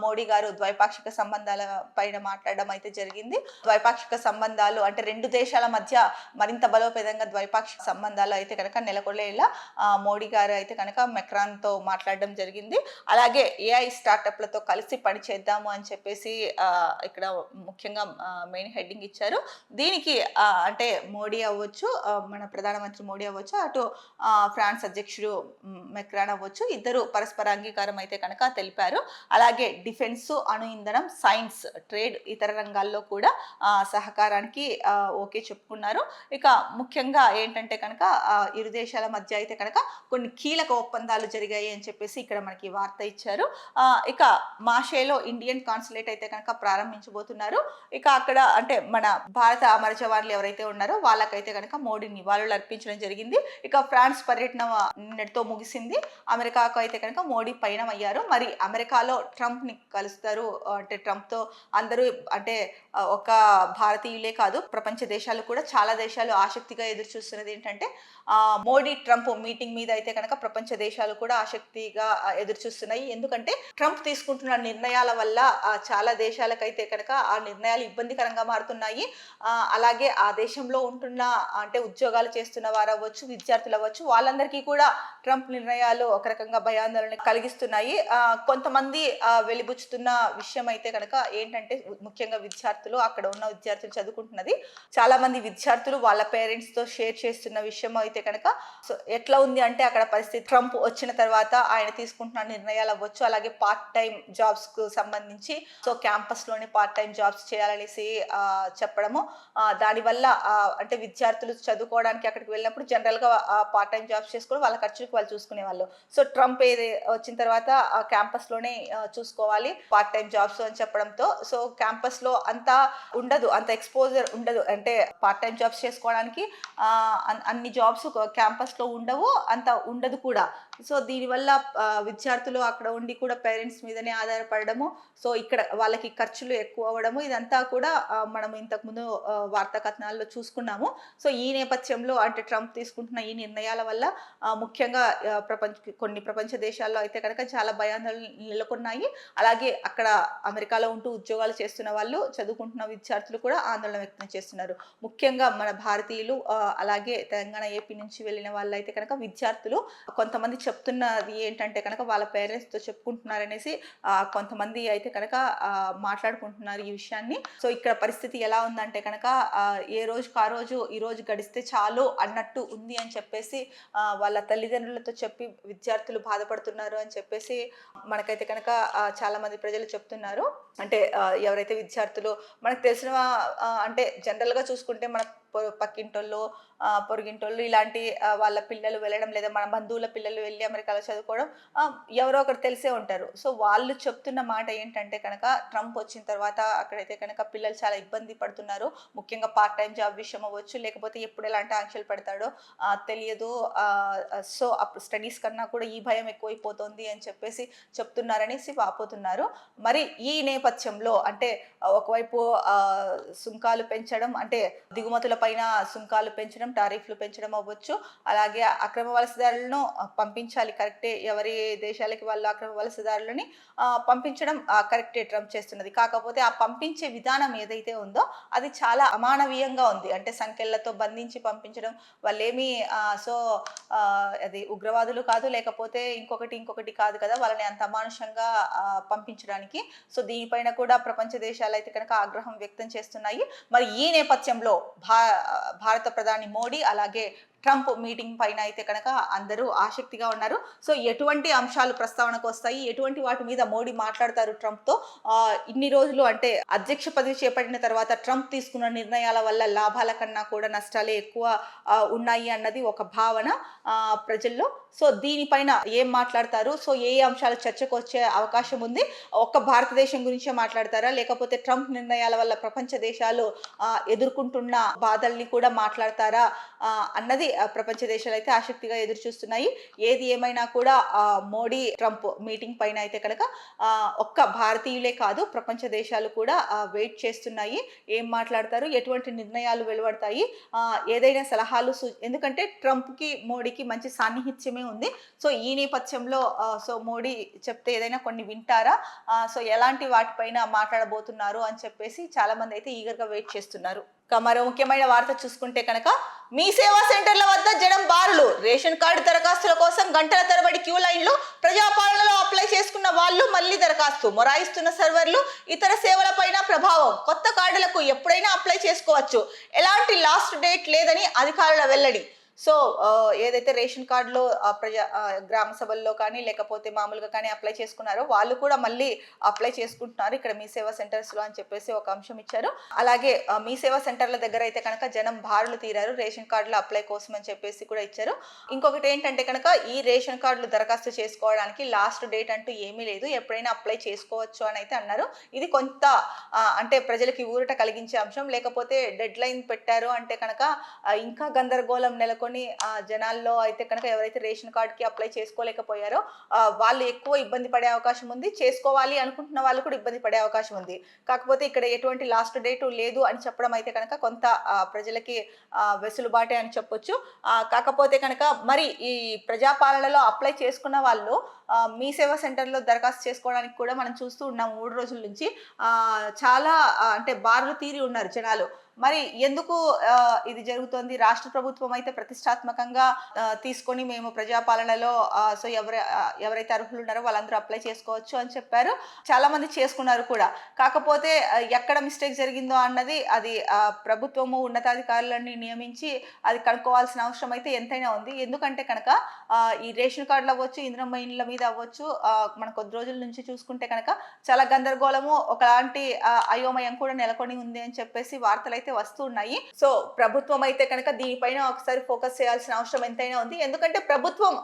మోడీ గారు ద్వైపాక్షిక సంబంధాల పైన మాట్లాడడం అయితే జరిగింది. ద్వైపాక్షిక సంబంధాలు అంటే రెండు దేశాల మధ్య మరింత బలోపేతంగా ద్వైపాక్షిక సంబంధాలు అయితే కనుక నెలకొల్లేలా మోడీ గారు అయితే కనుక మెక్రాన్తో మాట్లాడడం జరిగింది. అలాగే ఏఐ స్టార్టప్లతో కలిసి పనిచేద్దాము అని చెప్పేసి ఇక్కడ ముఖ్యంగా మెయిన్ హెడ్డింగ్ ఇచ్చారు. దీనికి అంటే మోడీ అవ్వచ్చు, మన ప్రధానమంత్రి మోడీ అవ్వచ్చు, అటు ఫ్రాన్స్ అధ్యక్షుడు మెక్రాన్ అవ్వచ్చు, ఇద్దరు పరస్పర అంగీకారం అయితే కనుక తెలిపారు. అలాగే డిఫెన్స్, అణు ఇంధనం, సైన్స్, ట్రేడ్, ఇతర రంగాల్లో కూడా సహకారానికి ఓకే చెప్పుకున్నారు. ఇక ముఖ్యంగా ఏంటంటే కనుక ఇరు దేశాల మధ్య అయితే కనుక కొన్ని కీలక ఒప్పందాలు జరిగాయి అని చెప్పేసి ఇక్కడ మనకి వార్త ఇచ్చారు. ఇక మాషేలో ఇండియన్ కాన్సులేట్ అయితే కనుక ప్రారంభించబోతున్నారు. ఇక అక్కడ అంటే మన భారత అమర జవాన్లు ఎవరైతే ఉన్నారో వాళ్ళకైతే కనుక మోడీ నివాళులు అర్పించడం జరిగింది. ఇక ఫ్రాన్స్ పర్యటన నిన్నటితో ముగిసింది. అమెరికాకు అయితే కనుక మోడీ పయనం అయ్యారు. మరి అమెరికాలో ట్రంప్ ని కలుస్తారు. అంటే ట్రంప్ తో అందరూ అంటే ఒక భారతీయులే కాదు ప్రపంచ దేశాలు కూడా చాలా దేశాలు ఆసక్తిగా ఎదురు చూస్తున్నది ఏంటంటే మోడీ ట్రంప్ మీటింగ్ మీద అయితే కనుక ప్రపంచ దేశాలు కూడా ఆసక్తిగా ఎదురు చూస్తున్నాయి. ఎందుకంటే ట్రంప్ తీసుకుంటున్న నిర్ణయాల వల్ల చాలా దేశాలకైతే కనుక ఆ నిర్ణయాలు ఇబ్బందికరంగా మారుతున్నాయి. అలాగే ఆ దేశంలో ఉంటున్న అంటే ఉద్యోగాలు చేస్తున్న వారు అవ్వచ్చు, విద్యార్థులు అవ్వచ్చు, వాళ్ళందరికీ కూడా ట్రంప్ నిర్ణయాలు ఒక రకంగా భయాందోళన కలిగిస్తున్నాయి. కొంతమంది వెలిబుచ్చుతున్న విషయం అయితే కనుక ఏంటంటే ముఖ్యంగా విద్యార్థులు, అక్కడ ఉన్న విద్యార్థులు చదువుకుంటున్నది చాలా మంది విద్యార్థులు వాళ్ళ పేరెంట్స్ తో షేర్ చేస్తున్న విషయం అయితే కనుక సో ఎట్లా ఉంది అంటే అక్కడ పరిస్థితి ట్రంప్ వచ్చిన తర్వాత ఆయన తీసుకుంటున్న నిర్ణయాలు అవ్వచ్చు, అలాగే పార్ట్ టైం జాబ్స్ కు సంబంధించి సో క్యాంపస్ లోనే పార్ట్ టైం జాబ్స్ చేయాలనేసి చెప్పడము, దానివల్ల అంటే విద్యార్థులు చదువుకోవడానికి అక్కడికి వెళ్ళినప్పుడు జనరల్ గా పార్ట్ టైం జాబ్స్ చేసుకుని వాళ్ళ ఖర్చులకు వాళ్ళు చూసుకునే వాళ్ళు. సో ట్రంప్ వచ్చిన తర్వాత క్యాంపస్ లోనే చూసుకోవాలి పార్ట్ టైం జాబ్స్ అని చెప్పడంతో సో క్యాంపస్ లో అంత ఉండదు, అంత ఎక్స్పోజర్ ఉండదు. అంటే పార్ట్ టైం జాబ్స్ చేసుకోవడానికి అన్ని జాబ్స్ క్యాంపస్ లో ఉండవు, అంత ఉండదు కూడా. సో దీనివల్ల విద్యార్థులు అక్కడ ఉండి కూడా పేరెంట్స్ మీదనే ఆధారపడము, సో ఇక్కడ వాళ్ళకి ఖర్చులు ఎక్కువ అవ్వడము, ఇదంతా కూడా కూడా మనం ఇంతకుముందు వార్తా కథనాల్లో చూసుకున్నాము. సో ఈ నేపథ్యంలో అంటే ట్రంప్ తీసుకుంటున్న ఈ నిర్ణయాల వల్ల ముఖ్యంగా కొన్ని ప్రపంచ దేశాల్లో అయితే కనుక చాలా భయాందోళనలు నెలకొన్నాయి. అలాగే అక్కడ అమెరికాలో ఉంటూ ఉద్యోగాలు చేస్తున్న వాళ్ళు, చదువుకుంటున్న విద్యార్థులు కూడా ఆందోళన వ్యక్తం చేస్తున్నారు. ముఖ్యంగా మన భారతీయులు అలాగే తెలంగాణ, ఏపీ నుంచి వెళ్ళిన వాళ్ళైతే కనుక విద్యార్థులు కొంతమంది చెప్తున్నది ఏంటంటే కనుక వాళ్ళ పేరెంట్స్తో చెప్పుకుంటున్నారనేసి కొంతమంది అయితే కనుక మాట్లాడుకుంటున్నారు ఈ విషయాన్ని. సో ఇక్కడ పరిస్థితి ఎలా ఉందంటే కనుక ఏ రోజుకు ఆ రోజు ఈ రోజు గడిస్తే చాలు అన్నట్టు ఉంది అని చెప్పేసి వాళ్ళ తల్లిదండ్రులతో చెప్పి విద్యార్థులు బాధపడుతున్నారు అని చెప్పేసి మనకైతే కనుక చాలా మంది ప్రజలు చెప్తున్నారు. అంటే ఎవరైతే విద్యార్థులు మనకు తెలిసిన అంటే జనరల్గా చూసుకుంటే మన పక్కింటోళ్ళు, పొరుగింటోళ్ళు ఇలాంటి వాళ్ళ పిల్లలు వెళ్ళడం, లేదా మన బంధువుల పిల్లలు వెళ్ళి అమెరికాలో చదువుకోవడం ఎవరో ఒకరు తెలిసే ఉంటారు. సో వాళ్ళు చెప్తున్న మాట ఏంటంటే కనుక ట్రంప్ వచ్చిన తర్వాత అక్కడైతే కనుక పిల్లలు చాలా ఇబ్బంది పడుతున్నారు. ముఖ్యంగా పార్ట్ టైం జాబ్ విషయం అవ్వచ్చు, లేకపోతే ఎప్పుడు ఎలాంటి ఆంక్షలు పెడతాడో తెలియదు. సో అప్పుడు స్టడీస్ కన్నా కూడా ఈ భయం ఎక్కువైపోతుంది అని చెప్పేసి చెప్తున్నారనేసి వాపోతున్నారు. మరి ఈ నేపథ్యంలో అంటే ఒకవైపు సుంకాలు పెంచడం, అంటే దిగుమతుల పైన సుంకాలు పెంచడం, టారిఫ్లు పెంచడం అవ్వచ్చు, అలాగే అక్రమ వలసదారులను పంపించాలి, కరెక్టే. ఎవరి దేశాలకి వాళ్ళు అక్రమ వలసదారులని పంపించడం కరెక్టే ట్రంప్ చేస్తున్నది. కాకపోతే ఆ పంపించే విధానం ఏదైతే ఉందో అది చాలా అమానవీయంగా ఉంది. అంటే సంఖ్యలతో బంధించి పంపించడం, వాళ్ళేమి సో అది ఉగ్రవాదులు కాదు, లేకపోతే ఇంకొకటి కాదు కదా వాళ్ళని అంత అమానుషంగా పంపించడానికి. సో దీనిపైన కూడా ప్రపంచ దేశాలు అయితే కనుక ఆగ్రహం వ్యక్తం చేస్తున్నాయి. మరి ఈ నేపథ్యంలో భారత ప్రధాని మోడీ అలాగే ట్రంప్ మీటింగ్ పైన అయితే కనుక అందరూ ఆసక్తిగా ఉన్నారు. సో ఎటువంటి అంశాలు ప్రస్తావనకు వస్తాయి, ఎటువంటి వాటి మీద మోడీ మాట్లాడతారు ట్రంప్తో, ఇన్ని రోజులు అంటే అధ్యక్ష పదవి చేపట్టిన తర్వాత ట్రంప్ తీసుకున్న నిర్ణయాల వల్ల లాభాల కన్నా కూడా నష్టాలే ఎక్కువ ఉన్నాయి అన్నది ఒక భావన ప్రజల్లో. సో దీనిపైన ఏం మాట్లాడతారు, సో ఏ అంశాలు చర్చకు వచ్చే అవకాశం ఉంది, ఒక్క భారతదేశం గురించే మాట్లాడతారా, లేకపోతే ట్రంప్ నిర్ణయాల వల్ల ప్రపంచ దేశాలు ఎదుర్కొంటున్న బాధల్ని కూడా మాట్లాడతారా అన్నది ప్రపంచ దేశాలు అయితే ఆసక్తిగా ఎదురు చూస్తున్నాయి. ఏది ఏమైనా కూడా మోడీ ట్రంప్ మీటింగ్ పైన అయితే కనుక ఒక్క భారతీయులే కాదు ప్రపంచ దేశాలు కూడా వెయిట్ చేస్తున్నాయి. ఏం మాట్లాడతారు, ఎటువంటి నిర్ణయాలు వెలువడతాయి, ఏదైనా సలహాలు ఎందుకంటే ట్రంప్కి మోడీకి మంచి సాన్నిహిత్యమే ఉంది. సో ఈ నేపథ్యంలో సో మోడీ చెప్తే ఏదైనా కొన్ని వింటారా, సో ఎలాంటి వాటిపైన మాట్లాడబోతున్నారు అని చెప్పేసి చాలా మంది అయితే ఈగర్గా వెయిట్ చేస్తున్నారు. మరో ముఖ్యమైన వార్త చూసుకుంటే కనుక మీ సేవా సెంటర్ల వద్ద జనం బారులు, రేషన్ కార్డు దరఖాస్తుల కోసం గంటల తరబడి క్యూ లైన్లు, ప్రజాపాలనలో అప్లై చేసుకున్న వాళ్ళు మళ్ళీ దరఖాస్తు, మొరాయిస్తున్న సర్వర్లు, ఇతర సేవలపైన ప్రభావం. కొత్త కార్డులకు ఎప్పుడైనా అప్లై చేసుకోవచ్చు, ఎలాంటి లాస్ట్ డేట్ లేదని అధికారుల వెల్లడి. సో ఏదైతే రేషన్ కార్డులో గ్రామ సభల్లో కానీ లేకపోతే మామూలుగా కానీ అప్లై చేసుకున్నారో వాళ్ళు కూడా మళ్ళీ అప్లై చేసుకుంటున్నారు ఇక్కడ మీ సేవా సెంటర్స్లో అని చెప్పేసి ఒక అంశం ఇచ్చారు. అలాగే మీ సేవా సెంటర్ల దగ్గర అయితే కనుక జనం బారులు తీరారు రేషన్ కార్డుల అప్లై కోసం అని చెప్పేసి కూడా ఇచ్చారు. ఇంకొకటి ఏంటంటే కనుక ఈ రేషన్ కార్డులు దరఖాస్తు చేసుకోవడానికి లాస్ట్ డేట్ అంటూ ఏమీ లేదు, ఎప్పుడైనా అప్లై చేసుకోవచ్చు అని అయితే అన్నారు. ఇది కొంత అంటే ప్రజలకి ఊరట కలిగించే అంశం. లేకపోతే డెడ్ లైన్ పెట్టారు అంటే కనుక ఇంకా గందరగోళం నెలకొని జనాల్లో అయితే కనుక ఎవరైతే రేషన్ కార్డుకి అప్లై చేసుకోలేకపోయారో వాళ్ళు ఎక్కువ ఇబ్బంది పడే అవకాశం ఉంది, చేసుకోవాలి అనుకుంటున్న వాళ్ళు కూడా ఇబ్బంది పడే అవకాశం ఉంది. కాకపోతే ఇక్కడ ఎటువంటి లాస్ట్ డేట్ లేదు అని చెప్పడం అయితే కనుక కొంత ప్రజలకి వెసులుబాటే అని చెప్పొచ్చు. కాకపోతే కనుక మరి ఈ ప్రజాపాలనలో అప్లై చేసుకున్న వాళ్ళు మీ సేవా సెంటర్లో దరఖాస్తు చేసుకోవడానికి కూడా మనం చూస్తూ ఉన్నాం 3 రోజుల నుంచి చాలా అంటే బారులు తీరి ఉన్నారు జనాలు. మరి ఎందుకు ఇది జరుగుతోంది? రాష్ట్ర ప్రభుత్వం అయితే ప్రతిష్టాత్మకంగా తీసుకొని మేము ప్రజాపాలనలో సో ఎవరైతే అర్హులు ఉన్నారో వాళ్ళందరూ అప్లై చేసుకోవచ్చు అని చెప్పారు. చాలా మంది చేసుకున్నారు కూడా. కాకపోతే ఎక్కడ మిస్టేక్ జరిగిందో అన్నది అది ప్రభుత్వము ఉన్నతాధికారులని నియమించి అది కనుక్కోవాల్సిన అవసరం అయితే ఎంతైనా ఉంది. ఎందుకంటే కనుక ఈ రేషన్ కార్డులు అవ్వచ్చు, ఇందిరమ్మ ఇండ్ల మీద అవ్వచ్చు, మన కొద్ది రోజుల నుంచి చూసుకుంటే కనుక చాలా గందరగోళము, ఒకలాంటి అయోమయం కూడా నెలకొని ఉంది అని చెప్పేసి వార్తలు అయితే వస్తున్నాయి. సో ప్రభుత్వం అయితే కనుక దీనిపైన ఒకసారి ఫోకస్ చేయాల్సిన అవసరం ఎంతైనా ఉంది. ఎందుకంటే ప్రభుత్వం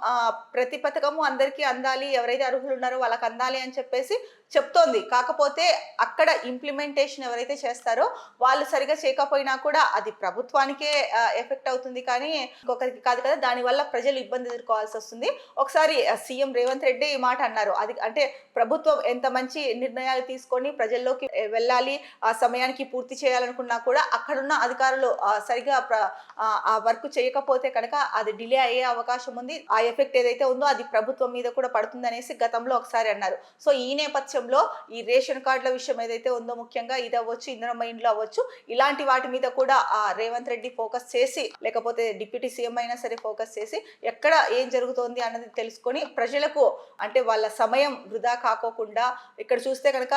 ప్రతి పథకము అందరికీ అందాలి, ఎవరైతే అర్హులు ఉన్నారో వాళ్ళకి అందాలి అని చెప్పేసి చెప్తోంది. కాకపోతే అక్కడ ఇంప్లిమెంటేషన్ ఎవరైతే చేస్తారో వాళ్ళు సరిగా చేయకపోయినా కూడా అది ప్రభుత్వానికే ఎఫెక్ట్ అవుతుంది కానీ ఇంకొకరికి కాదు కదా. దానివల్ల ప్రజలు ఇబ్బంది ఎదుర్కోవాల్సి వస్తుంది. ఒకసారి సీఎం రేవంత్ రెడ్డి ఈ మాట అన్నారు. అది అంటే ప్రభుత్వం ఎంత మంచి నిర్ణయాలు తీసుకొని ప్రజల్లోకి వెళ్ళాలి, ఆ సమయానికి పూర్తి చేయాలనుకున్నా కూడా అక్కడున్న అధికారులు సరిగా ఆ వర్క్ చేయకపోతే కనుక అది డిలే అయ్యే అవకాశం ఉంది. ఆ ఎఫెక్ట్ ఏదైతే ఉందో అది ప్రభుత్వం మీద కూడా పడుతుంది అనేసి గతంలో ఒకసారి అన్నారు. సో ఈ నేపథ్యంలో ఈ రేషన్ కార్డుల విషయం ఏదైతే ఉందో ముఖ్యంగా ఇది అవ్వచ్చు, ఇందిరమ్మ ఇండ్లు అవ్వచ్చు, ఇలాంటి వాటి మీద కూడా రేవంత్ రెడ్డి ఫోకస్ చేసి లేకపోతే డిప్యూటీ సీఎం అయినా సరే ఫోకస్ చేసి ఎక్కడ ఏం జరుగుతోంది అన్నది తెలుసుకొని ప్రజలకు అంటే వాళ్ళ సమయం వృధా కాకోకుండా ఇక్కడ చూస్తే కనుక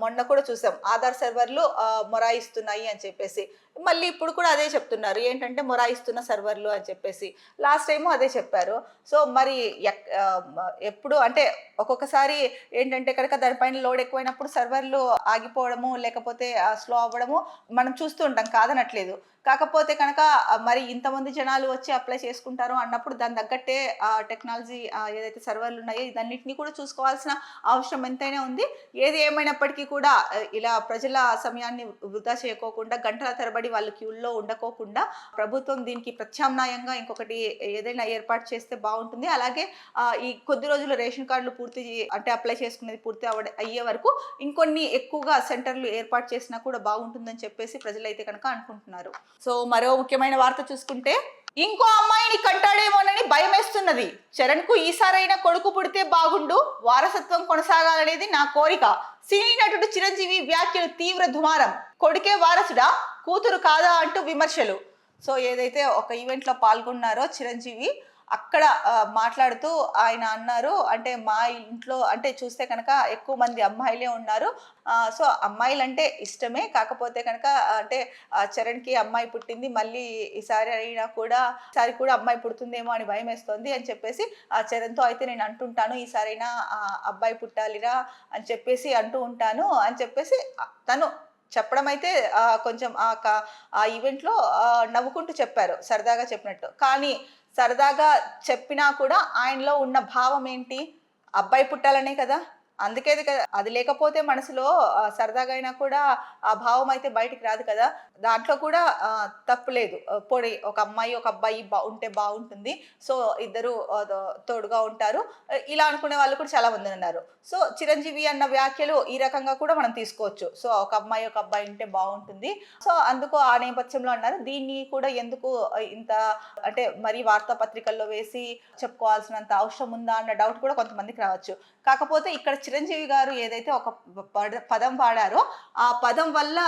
మొన్న కూడా చూసాం ఆధార్ సర్వర్లు మొరాయిస్తున్నాయి అని చెప్పేసి, మళ్ళీ ఇప్పుడు కూడా అదే చెప్తున్నారు ఏంటంటే మొరాయిస్తున్న సర్వర్లు అని చెప్పేసి. లాస్ట్ టైము అదే చెప్పారు. సో మరి ఎప్పుడు అంటే ఒక్కొక్కసారి ఏంటంటే కనుక దానిపైన లోడ్ ఎక్కువైనప్పుడు సర్వర్లు ఆగిపోవడము లేకపోతే స్లో అవ్వడము మనం చూస్తూ ఉంటాం, కాదనట్లేదు. కాకపోతే కనుక మరి ఇంతమంది జనాలు వచ్చి అప్లై చేసుకుంటారు అన్నప్పుడు దాని తగ్గట్టే టెక్నాలజీ ఏదైతే సర్వర్లు ఉన్నాయో ఇదన్నిటినీ కూడా చూసుకోవాల్సిన అవసరం ఎంతైనా ఉంది. ఏది ఏమైనప్పటికీ కూడా ఇలా ప్రజల సమయాన్ని వృధా చేయకోకుండా గంటల తరబడి వాళ్ళు క్యూల్లో ఉండకోకుండా ప్రభుత్వం దీనికి ప్రత్యామ్నాయంగా ఇంకొకటి ఏదైనా ఏర్పాటు చేస్తే బాగుంటుంది. అలాగే ఈ కొద్ది రోజులు రేషన్ కార్డులు పూర్తి అంటే అప్లై చేసుకునేది పూర్తి అయ్యే వరకు ఇంకొన్ని ఎక్కువగా సెంటర్లు ఏర్పాటు చేసినా కూడా బాగుంటుందని చెప్పేసి ప్రజలైతే కనుక అనుకుంటున్నారు. సో మరో ముఖ్యమైన వార్త చూసుకుంటే ఇంకో అమ్మాయిని కంటాడేమోనని భయం వేస్తున్నది. చరణ్ కు ఈసారైనా కొడుకు పుడితే బాగుండు, వారసత్వం కొనసాగాలనేది నా కోరిక. సినీ నటుడు చిరంజీవి వ్యాఖ్యలు తీవ్ర దుమారం. కొడుకే వారసుడా, కూతురు కాదా అంటూ విమర్శలు. సో ఏదైతే ఒక ఈవెంట్లో పాల్గొన్నారో చిరంజీవి అక్కడ మాట్లాడుతూ ఆయన అన్నారు అంటే మా ఇంట్లో అంటే చూస్తే కనుక ఎక్కువ మంది అమ్మాయిలే ఉన్నారు. సో అమ్మాయిలు అంటే ఇష్టమే, కాకపోతే కనుక అంటే చరణ్కి అమ్మాయి పుట్టింది, మళ్ళీ ఈసారి అయినా కూడా ఈసారి కూడా అమ్మాయి పుడుతుందేమో అని భయం వేస్తోంది అని చెప్పేసి చరణ్తో అయితే నేను అంటుంటాను ఈసారైనా అబ్బాయి పుట్టాలిరా అని చెప్పేసి అంటూ ఉంటాను అని చెప్పేసి తను చెప్పడం అయితే కొంచెం ఆ ఈవెంట్లో నవ్వుకుంటూ చెప్పారు, సరదాగా చెప్పినట్టు. కానీ సరదాగా చెప్పినా కూడా ఆయనలో ఉన్న భావం ఏంటి, అబ్బాయి పుట్టాలనే కదా. అందుకే అది లేకపోతే మనసులో సరదాగా అయినా కూడా ఆ భావం అయితే బయటికి రాదు కదా. దాంట్లో కూడా తప్పు లేదు. పొడి ఒక అమ్మాయి ఒక అబ్బాయి ఉంటే బాగుంటుంది, సో ఇద్దరు తోడుగా ఉంటారు ఇలా అనుకునే వాళ్ళు కూడా చాలా మంది ఉన్నారు. సో చిరంజీవి అన్న వ్యాఖ్యలు ఈ రకంగా కూడా మనం తీసుకోవచ్చు. సో ఒక అమ్మాయి ఒక అబ్బాయి ఉంటే బాగుంటుంది, సో అందుకు ఆ నేపథ్యంలో అన్నారు. దీన్ని కూడా ఎందుకు ఇంత అంటే మరి వార్తాపత్రికల్లో వేసి చెప్పుకోవాల్సినంత అవసరం ఉందా అన్న డౌట్ కూడా కొంతమందికి రావచ్చు. కాకపోతే ఇక్కడ చిరంజీవి గారు ఏదైతే ఒక పదం వాడారో ఆ పదం వల్ల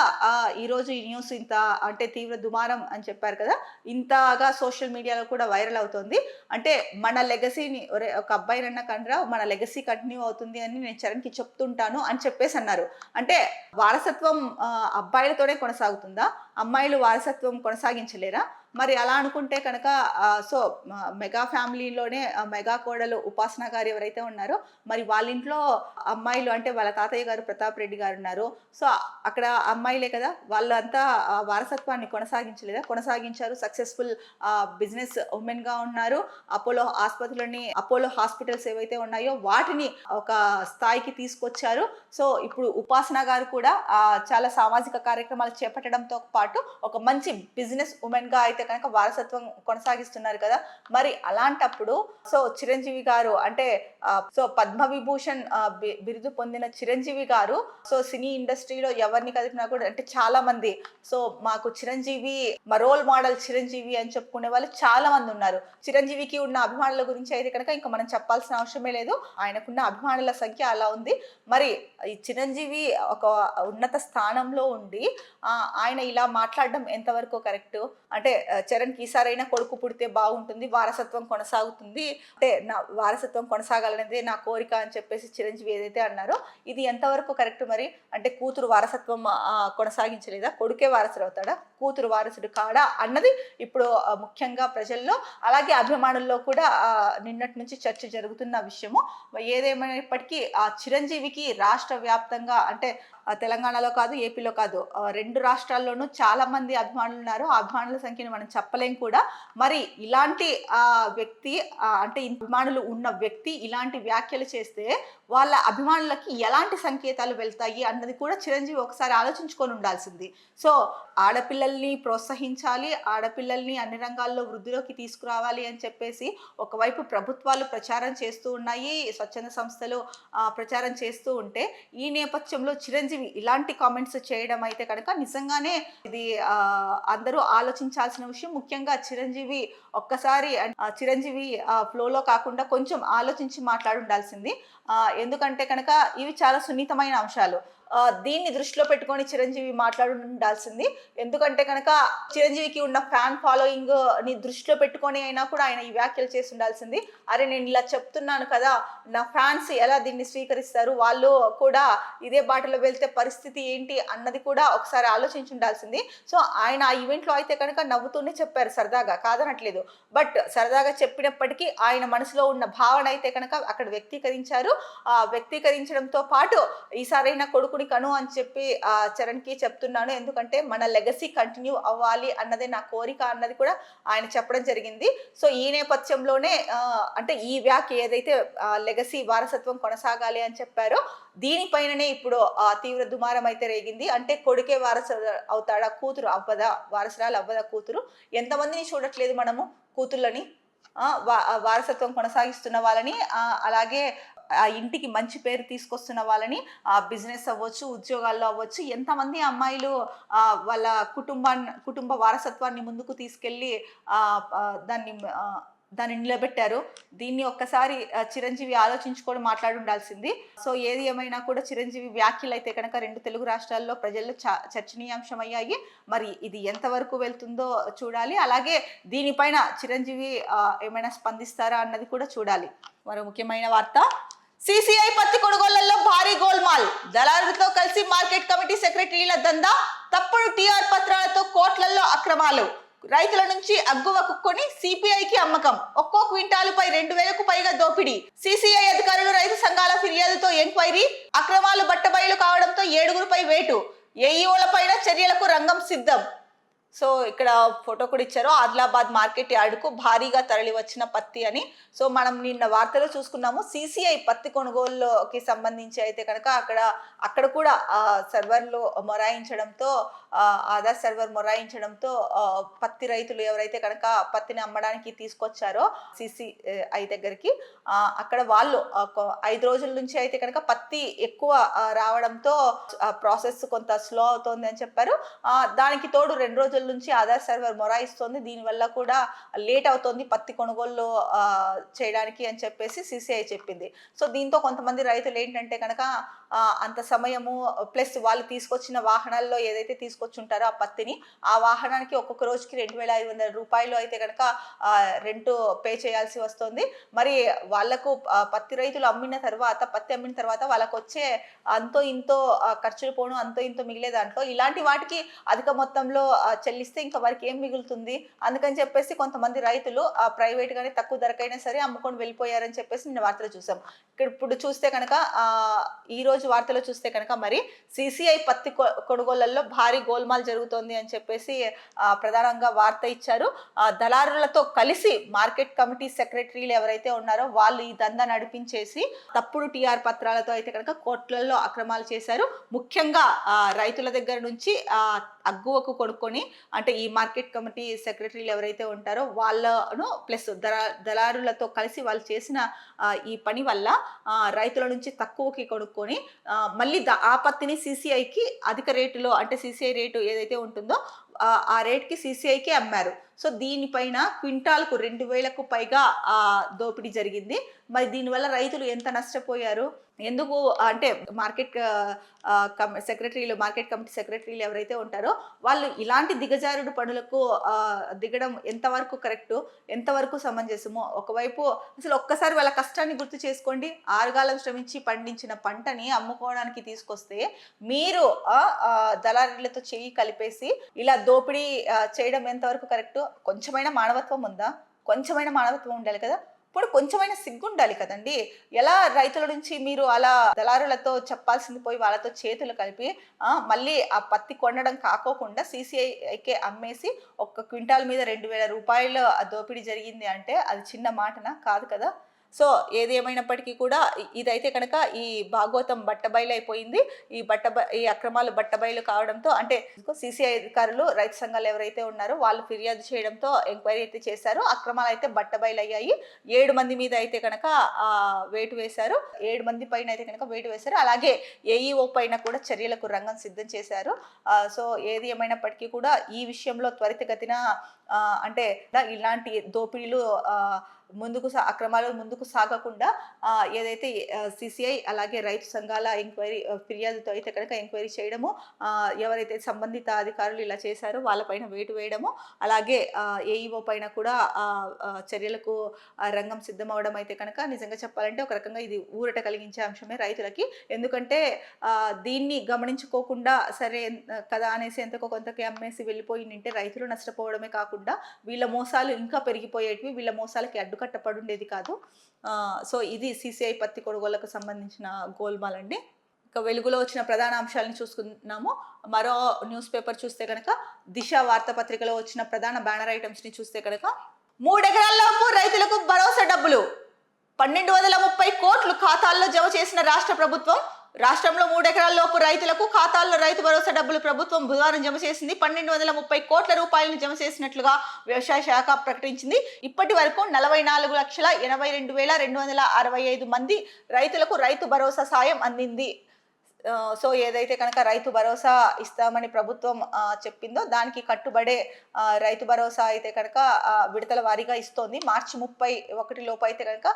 ఈరోజు ఈ న్యూస్ ఇంత అంటే తీవ్ర దుమారం అని చెప్పారు కదా, ఇంతగా సోషల్ మీడియాలో కూడా వైరల్ అవుతుంది. అంటే మన లెగసీని ఒక అబ్బాయినన్న కండ్రా మన లెగసీ కంటిన్యూ అవుతుంది అని నేను చరణ్కి చెప్తుంటాను అని చెప్పేసి అన్నారు. అంటే వారసత్వం అబ్బాయిలతోనే కొనసాగుతుందా, అమ్మాయిలు వారసత్వం కొనసాగించలేరా? మరి అలా అనుకుంటే కనుక సో మెగా ఫ్యామిలీలోనే మెగా కోడలు ఉపాసన గారు ఎవరైతే ఉన్నారో మరి వాళ్ళ ఇంట్లో అమ్మాయిలు అంటే వాళ్ళ తాతయ్య గారు ప్రతాప్ రెడ్డి గారు ఉన్నారు. సో అక్కడ అమ్మాయిలే కదా, వాళ్ళంతా వారసత్వాన్ని కొనసాగించలేదా? కొనసాగించారు. సక్సెస్ఫుల్ బిజినెస్ ఉమెన్గా ఉన్నారు. అపోలో ఆసుపత్రులని అపోలో హాస్పిటల్స్ ఏవైతే ఉన్నాయో వాటిని ఒక స్థాయికి తీసుకొచ్చారు. సో ఇప్పుడు ఉపాసన గారు కూడా చాలా సామాజిక కార్యక్రమాలు చేపట్టడంతో పాటు ఒక మంచి బిజినెస్ ఉమెన్గా అయితే కనుక వారసత్వం కొనసాగిస్తున్నారు కదా. మరి అలాంటప్పుడు సో చిరంజీవి గారు అంటే సో పద్మవిభూషణ్ బిరుదు పొందిన చిరంజీవి గారు సో సినీ ఇండస్ట్రీలో ఎవరిని కదిపినా కూడా అంటే చాలా మంది సో మాకు చిరంజీవి మా రోల్ మోడల్ చిరంజీవి అని చెప్పుకునే వాళ్ళు చాలా మంది ఉన్నారు. చిరంజీవికి ఉన్న అభిమానుల గురించి అయితే కనుక ఇంకా మనం చెప్పాల్సిన అవసరమే లేదు. ఆయనకున్న అభిమానుల సంఖ్య అలా ఉంది. మరి ఈ చిరంజీవి ఒక ఉన్నత స్థానంలో ఉండి ఆయన ఇలా మాట్లాడడం ఎంతవరకు కరెక్ట్? అంటే చరణ్కి ఈసారైనా కొడుకు పుడితే బాగుంటుంది, వారసత్వం కొనసాగుతుంది, అంటే నా వారసత్వం కొనసాగాలనేది నా కోరిక అని చెప్పేసి చిరంజీవి ఏదైతే అన్నారో ఇది ఎంతవరకు కరెక్ట్? మరి అంటే కూతురు వారసత్వం కొనసాగించలేదా, కొడుకే వారసుడు అవుతాడా, కూతురు వారసుడు కాడా అన్నది ఇప్పుడు ముఖ్యంగా ప్రజల్లో అలాగే అభిమానుల్లో కూడా నిన్నటి నుంచి చర్చ జరుగుతున్న విషయము. ఏదేమైనప్పటికీ ఆ చిరంజీవికి రాష్ట్ర వ్యాప్తంగా అంటే తెలంగాణలో కాదు, ఏపీలో కాదు, రెండు రాష్ట్రాల్లోనూ చాలా మంది అభిమానులు ఉన్నారు. ఆ అభిమానుల సంఖ్యను మనం చెప్పలేం కూడా. మరి ఇలాంటి వ్యక్తి అంటే అభిమానులు ఉన్న వ్యక్తి ఇలాంటి వ్యాఖ్యలు చేస్తే వాళ్ళ అభిమానులకి ఎలాంటి సంకేతాలు వెళ్తాయి అన్నది కూడా చిరంజీవి ఒకసారి ఆలోచించుకొని ఉండాల్సింది. సో ఆడపిల్లల్ని ప్రోత్సహించాలి, ఆడపిల్లల్ని అన్ని రంగాల్లో వృద్ధిలోకి తీసుకురావాలి అని చెప్పేసి ఒకవైపు ప్రభుత్వాలు ప్రచారం చేస్తూ ఉన్నాయి, స్వచ్ఛంద సంస్థలు ప్రచారం చేస్తూ ఉంటే, ఈ నేపథ్యంలో చిరంజీవి ఇలాంటి కామెంట్స్ చేయడం అయితే కనుక నిజంగానే ఇది అందరూ ఆలోచించాల్సిన విషయం. ముఖ్యంగా చిరంజీవి ఒక్కసారి చిరంజీవి ఫ్లోలో కాకుండా కొంచెం ఆలోచించి మాట్లాడుండాల్సింది. ఎందుకంటే కనుక ఇవి చాలా సున్నితమైన అంశాలు. దీన్ని దృష్టిలో పెట్టుకొని చిరంజీవి మాట్లాడుండాల్సింది. ఎందుకంటే కనుక చిరంజీవికి ఉన్న ఫ్యాన్ ఫాలోయింగ్ ని దృష్టిలో పెట్టుకొని అయినా కూడా ఆయన ఈ వ్యాఖ్యలు చేసి ఉండాల్సింది. అరే నేను ఇలా చెప్తున్నాను కదా, నా ఫ్యాన్స్ ఎలా దీన్ని స్వీకరిస్తారు, వాళ్ళు కూడా ఇదే బాటలో వెళ్తే పరిస్థితి ఏంటి అన్నది కూడా ఒకసారి ఆలోచించి ఉండాల్సింది. సో ఆయన ఆ ఈవెంట్లో అయితే కనుక నవ్వుతూనే చెప్పారు, సరదాగా కాదనట్లేదు. బట్ సరదాగా చెప్పినప్పటికీ ఆయన మనసులో ఉన్న భావన అయితే కనుక అక్కడ వ్యక్తీకరించారు. వ్యక్తీకరించడంతో పాటు ఈసారైనా కొడుకు కను అని చెప్పి చరణ్కి చెప్తున్నాను, ఎందుకంటే మన లెగసీ కంటిన్యూ అవ్వాలి అన్నదే నా కోరిక అన్నది కూడా ఆయన చెప్పడం జరిగింది. సో ఈ నేపథ్యంలోనే అంటే ఈ వ్యాఖ్య ఏదైతే లెగసీ వారసత్వం కొనసాగాలి అని చెప్పారో దీనిపైననే ఇప్పుడు తీవ్ర దుమారం అయితే రేగింది. అంటే కొడుకే వారసు అవుతాడా, కూతురు అవ్వదా, వారసురాలు అవ్వదా కూతురు? ఎంతమందిని చూడట్లేదు మనము కూతుళ్ళని, వారసత్వం కొనసాగిస్తున్న వాళ్ళని, అలాగే ఆ ఇంటికి మంచి పేరు తీసుకొస్తున్న వాళ్ళని, బిజినెస్ అవ్వచ్చు, ఉద్యోగాల్లో అవ్వచ్చు, ఎంతమంది అమ్మాయిలు వాళ్ళ కుటుంబ వారసత్వాన్ని ముందుకు తీసుకెళ్ళి దాన్ని నిలబెట్టారు. దీన్ని ఒక్కసారి చిరంజీవి ఆలోచించుకొని మాట్లాడి ఉండాల్సింది. సో ఏది ఏమైనా కూడా చిరంజీవి వ్యాఖ్యలు అయితే కనుక రెండు తెలుగు రాష్ట్రాల్లో ప్రజల్లో చర్చనీయాంశమయ్యాయి. మరి ఇది ఎంతవరకు వెళ్తుందో చూడాలి. అలాగే దీనిపైన చిరంజీవి ఏమైనా స్పందిస్తారా అన్నది కూడా చూడాలి. మరో ముఖ్యమైన వార్త, సిసిఐ పత్తి కొనుగోళ్లలో భారీ గోల్మాల్, దళారులతో కలిసి మార్కెట్ కమిటీ సెక్రటరీల దందా, తప్పుడు టీఆర్ పత్రాలతో కోట్లల్లో అక్రమాలు, రైతుల నుంచి అగ్గువకు కొని సిపిఐకి అమ్మకం, ఒక్కో క్వింటాలుపై 2,000కు పైగా దోపిడీ, సిసిఐ అధికారులు రైతు సంఘాల ఫిర్యాదుతో ఎంక్వైరీ, అక్రమాలు బట్టబయలు కావడంతో 7గురిపై వేటు, ఏఈఓలపైన చర్యలకు రంగం సిద్ధం. సో ఇక్కడ ఫోటో కూడా ఇచ్చారు, ఆదిలాబాద్ మార్కెట్ యార్డుకు భారీగా తరలి వచ్చిన పత్తి అని. సో మనం నిన్న వార్తలో చూసుకున్నాము, సిసిఐ పత్తి కొనుగోలుకి సంబంధించి అయితే కనుక అక్కడ కూడా సర్వర్లు మొరాయించడంతో, ఆధార్ సర్వర్ మొరాయించడంతో పత్తి రైతులు ఎవరైతే కనుక పత్తిని అమ్మడానికి తీసుకొచ్చారో సిసిఐ దగ్గరికి, అక్కడ వాళ్ళు 5 రోజుల నుంచి అయితే కనుక పత్తి ఎక్కువ రావడంతో ప్రాసెస్ కొంత స్లో అవుతోంది అని చెప్పారు. దానికి తోడు 2 రోజుల నుంచి ఆధార్ సర్వర్ మొరాయిస్తోంది, దీనివల్ల కూడా లేట్ అవుతోంది పత్తి కొనుగోలు చేయడానికి అని చెప్పేసి సిసిఐ చెప్పింది. సో దీంతో కొంతమంది రైతులు ఏంటంటే కనుక అంత సమయము ప్లస్ వాళ్ళు తీసుకొచ్చిన వాహనాల్లో ఏదైతే తీసుకొచ్చుంటారో ఆ పత్తిని, ఆ వాహనానికి ఒక్కొక్క రోజుకి 2,500 రూపాయలు అయితే కనుక రెంట్ పే చేయాల్సి వస్తుంది. మరి వాళ్లకు పత్తి రైతులు పత్తి అమ్మిన తర్వాత వాళ్ళకు వచ్చే అంతో ఇంతో ఖర్చులు పోను, అంతో ఇంతో మిగిలే దాంట్లో ఇలాంటి వాటికి అధిక మొత్తంలో చెల్లిస్తే ఇంకా వారికి ఏం మిగులుతుంది? అందుకని చెప్పేసి కొంతమంది రైతులు ప్రైవేట్ గానే తక్కువ ధరకైనా సరే అమ్ముకొని వెళ్ళిపోయారని చెప్పేసి నిన్న వార్తలు చూసాం. ఇప్పుడు చూస్తే కనుక ఈ రోజు వార్తలో చూస్తే కనుక మరి సిసిఐ పత్తి కొనుగోళ్లలో భారీ గోల్మాల్ జరుగుతోంది అని చెప్పేసి ప్రధానంగా వార్త ఇచ్చారు. దళారులతో కలిసి మార్కెట్ కమిటీ సెక్రటరీలు ఎవరైతే ఉన్నారో వాళ్ళు ఈ దందా నడిపించేసి తప్పుడు టీఆర్ పత్రాలతో అయితే కనుక కోట్లలో అక్రమాలు చేశారు. ముఖ్యంగా రైతుల దగ్గర నుంచి అగ్గువకు కొనుక్కొని, అంటే ఈ మార్కెట్ కమిటీ సెక్రటరీలు ఎవరైతే ఉంటారో వాళ్ళను ప్లస్ దళారులతో కలిసి వాళ్ళు చేసిన ఈ పని వల్ల రైతుల నుంచి తక్కువకి కొనుక్కొని మళ్ళీ ఆ పత్తిని సిసిఐకి అధిక రేటులో, అంటే సిసిఐ రేటు ఏదైతే ఉంటుందో ఆ రేట్కి సిసిఐకి అమ్మారు. సో దీనిపైన క్వింటాల్కు 2,000కు పైగా దోపిడీ జరిగింది. మరి దీనివల్ల రైతులు ఎంత నష్టపోయారు? ఎందుకు అంటే మార్కెట్ కమిటీ సెక్రటరీలు ఎవరైతే ఉంటారో వాళ్ళు ఇలాంటి దిగజారుడు పనులకు దిగడం ఎంతవరకు కరెక్టు, ఎంతవరకు సమంజసము? ఒకవైపు అసలు ఒక్కసారి వాళ్ళ కష్టాన్ని గుర్తు చేసుకోండి. ఆరుగాలం శ్రమించి పండించిన పంటని అమ్ముకోవడానికి తీసుకొస్తే మీరు దళారీలతో చెయ్యి కలిపేసి ఇలా దోపిడీ చేయడం ఎంతవరకు కరెక్టు? కొంచెమైనా మానవత్వం ఉందా? కొంచెమైనా మానవత్వం ఉండాలి కదా. ఇప్పుడు కొంచెమైనా సిగ్గుండాలి కదండి. ఎలా రైతుల నుంచి మీరు అలా దళారులతో చెప్పాల్సింది పోయి వాళ్ళతో చేతులు కలిపి మళ్ళీ ఆ పత్తి కొనడం కాకోకుండా సీసీఐకే అమ్మేసి ఒక్క క్వింటాల్ మీద 2,000 రూపాయలు దోపిడీ జరిగింది అంటే అది చిన్న మాటనా? కాదు కదా. సో ఏది ఏమైనప్పటికీ కూడా ఇదైతే కనుక ఈ భాగవతం బట్టబయలైపోయింది. ఈ అక్రమాలు బట్టబయలు కావడంతో అంటే సీసీఐ అధికారులు రైతు సంఘాలు ఎవరైతే ఉన్నారో వాళ్ళు ఫిర్యాదు చేయడంతో ఎంక్వైరీ అయితే చేశారు. అక్రమాలు అయితే బట్టబయలయ్యాయి. 7 మంది మీద అయితే కనుక వేటు వేశారు. 7 మంది పైన అయితే కనుక వేటు వేశారు. అలాగే ఏఈఓ పైన కూడా చర్యలకు రంగం సిద్ధం చేశారు. సో ఏది ఏమైనప్పటికీ కూడా ఈ విషయంలో త్వరితగతిన అంటే ఇలాంటి దోపిడీలు అక్రమాలు ముందుకు సాగకుండా ఏదైతే సిసిఐ అలాగే రైతు సంఘాల ఫిర్యాదుతో అయితే కనుక ఎంక్వైరీ చేయడము, ఎవరైతే సంబంధిత అధికారులు ఇలా చేశారో వాళ్ళపైన వేటు వేయడము, అలాగే ఏఈఓ పైన కూడా చర్యలకు రంగం సిద్ధమవడం అయితే కనుక నిజంగా చెప్పాలంటే ఒక రకంగా ఇది ఊరట కలిగించే అంశమే రైతులకి. ఎందుకంటే దీన్ని గమనించుకోకుండా సరే కదా అనేసి ఎంతకో కొంతకి అమ్మేసి వెళ్ళిపోయి నింటే రైతులు నష్టపోవడమే కాకుండా వీళ్ళ మోసాలు ఇంకా పెరిగిపోయేటివి, వీళ్ళ మోసాలకి అడ్డుకట్టపడుండేది కాదు. సో ఇది సీసీఐ పత్తి కొనుగోళ్లకు సంబంధించిన గోల్మాల్ అండి. ఇక వెలుగులో వచ్చిన ప్రధాన అంశాలను చూసుకున్నాము. మరో న్యూస్ పేపర్ చూస్తే కనుక దిశ వార్తాపత్రికలో వచ్చిన ప్రధాన బ్యానర్ ఐటమ్స్ని చూస్తే కనుక 3 ఎకరాల్లోపు రైతులకు భరోసా డబ్బులు 1,230 కోట్లు ఖాతాల్లో జమ చేసిన రాష్ట్ర ప్రభుత్వం. రాష్ట్రంలో 3 ఎకరాల్లోపు రైతులకు ఖాతాల్లో రైతు భరోసా డబ్బులు ప్రభుత్వం బుధవారం జమ చేసింది. 1,230 కోట్ల రూపాయలను జమ చేసినట్లుగా వ్యవసాయ శాఖ ప్రకటించింది. ఇప్పటి వరకు 44,82,265 మంది రైతులకు రైతు భరోసా సాయం అందింది. సో ఏదైతే కనుక రైతు భరోసా ఇస్తామని ప్రభుత్వం చెప్పిందో దానికి కట్టుబడే రైతు భరోసా అయితే కనుక విడతల వారీగా ఇస్తోంది. మార్చి 31 లోపు అయితే కనుక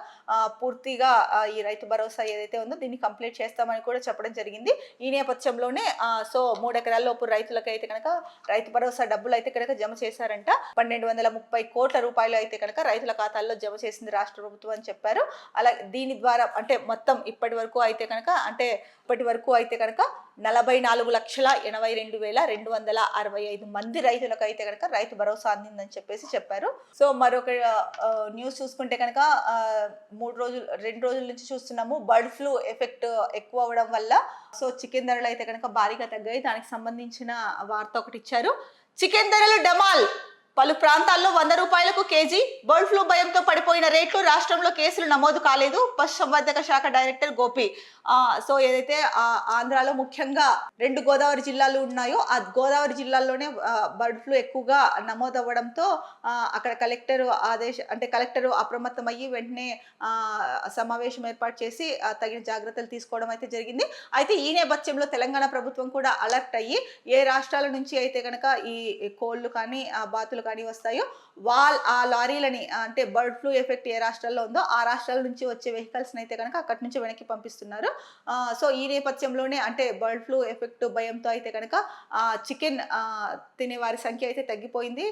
పూర్తిగా ఈ రైతు భరోసా ఏదైతే ఉందో దీన్ని కంప్లీట్ చేస్తామని కూడా చెప్పడం జరిగింది. ఈ నేపథ్యంలోనే సో 3 ఎకరాల లోపు రైతులకు అయితే కనుక రైతు భరోసా డబ్బులు అయితే కనుక జమ చేశారంట. 1,230 కోట్ల రూపాయలు అయితే కనుక రైతుల ఖాతాల్లో జమ చేసింది రాష్ట్ర ప్రభుత్వం అని చెప్పారు. అలా దీని ద్వారా అంటే మొత్తం ఇప్పటి వరకు అయితే కనుక 44,82,265 మంది రైతులకు అయితే కనుక రైతు భరోసా అందిందని చెప్పారు. సో మరొక న్యూస్ చూసుకుంటే కనుక 2 రోజుల నుంచి చూస్తున్నాము. బర్డ్ ఫ్లూ ఎఫెక్ట్ ఎక్కువ అవ్వడం వల్ల సో చికెన్ ధరలు అయితే కనుక భారీగా తగ్గాయి. దానికి సంబంధించిన వార్త ఒకటి ఇచ్చారు. చికెన్ ధరలు డమాల్, పలు ప్రాంతాల్లో 100 రూపాయలకు కేజీ. బర్డ్ ఫ్లూ భయంతో పడిపోయిన రేట్లు, రాష్ట్రంలో కేసులు నమోదు కాలేదు. పశుసంవర్ధక శాఖ డైరెక్టర్ గోపి. సో ఏదైతే ఆంధ్రాలో ముఖ్యంగా 2 గోదావరి జిల్లాలు ఉన్నాయో ఆ గోదావరి జిల్లాల్లోనే బర్డ్ ఫ్లూ ఎక్కువగా నమోదవ్వడంతో అక్కడ కలెక్టర్ అప్రమత్తమయ్యి వెంటనే సమావేశం ఏర్పాటు చేసి తగిన జాగ్రత్తలు తీసుకోవడం అయితే జరిగింది. అయితే ఈ నేపథ్యంలో తెలంగాణ ప్రభుత్వం కూడా అలర్ట్ అయ్యి ఏ రాష్ట్రాల నుంచి అయితే కనుక ఈ కోళ్ళు కానీ బాతులు కానీ వస్తాయో ఆ లారీలని అంటే బర్డ్ ఫ్లూ ఎఫెక్ట్ ఏ రాష్ట్రాల్లో ఉందో ఆ రాష్ట్రాల నుంచి వచ్చే వెహికల్స్ని అయితే కనుక అక్కడి నుంచి వెనక్కి పంపిస్తున్నారు. సో ఈ నేపథ్యంలోనే అంటే బర్డ్ ఫ్లూ ఎఫెక్ట్ భయంతో అయితే కనుక చికెన్ తినే వారి సంఖ్య అయితే తగ్గిపోయింది.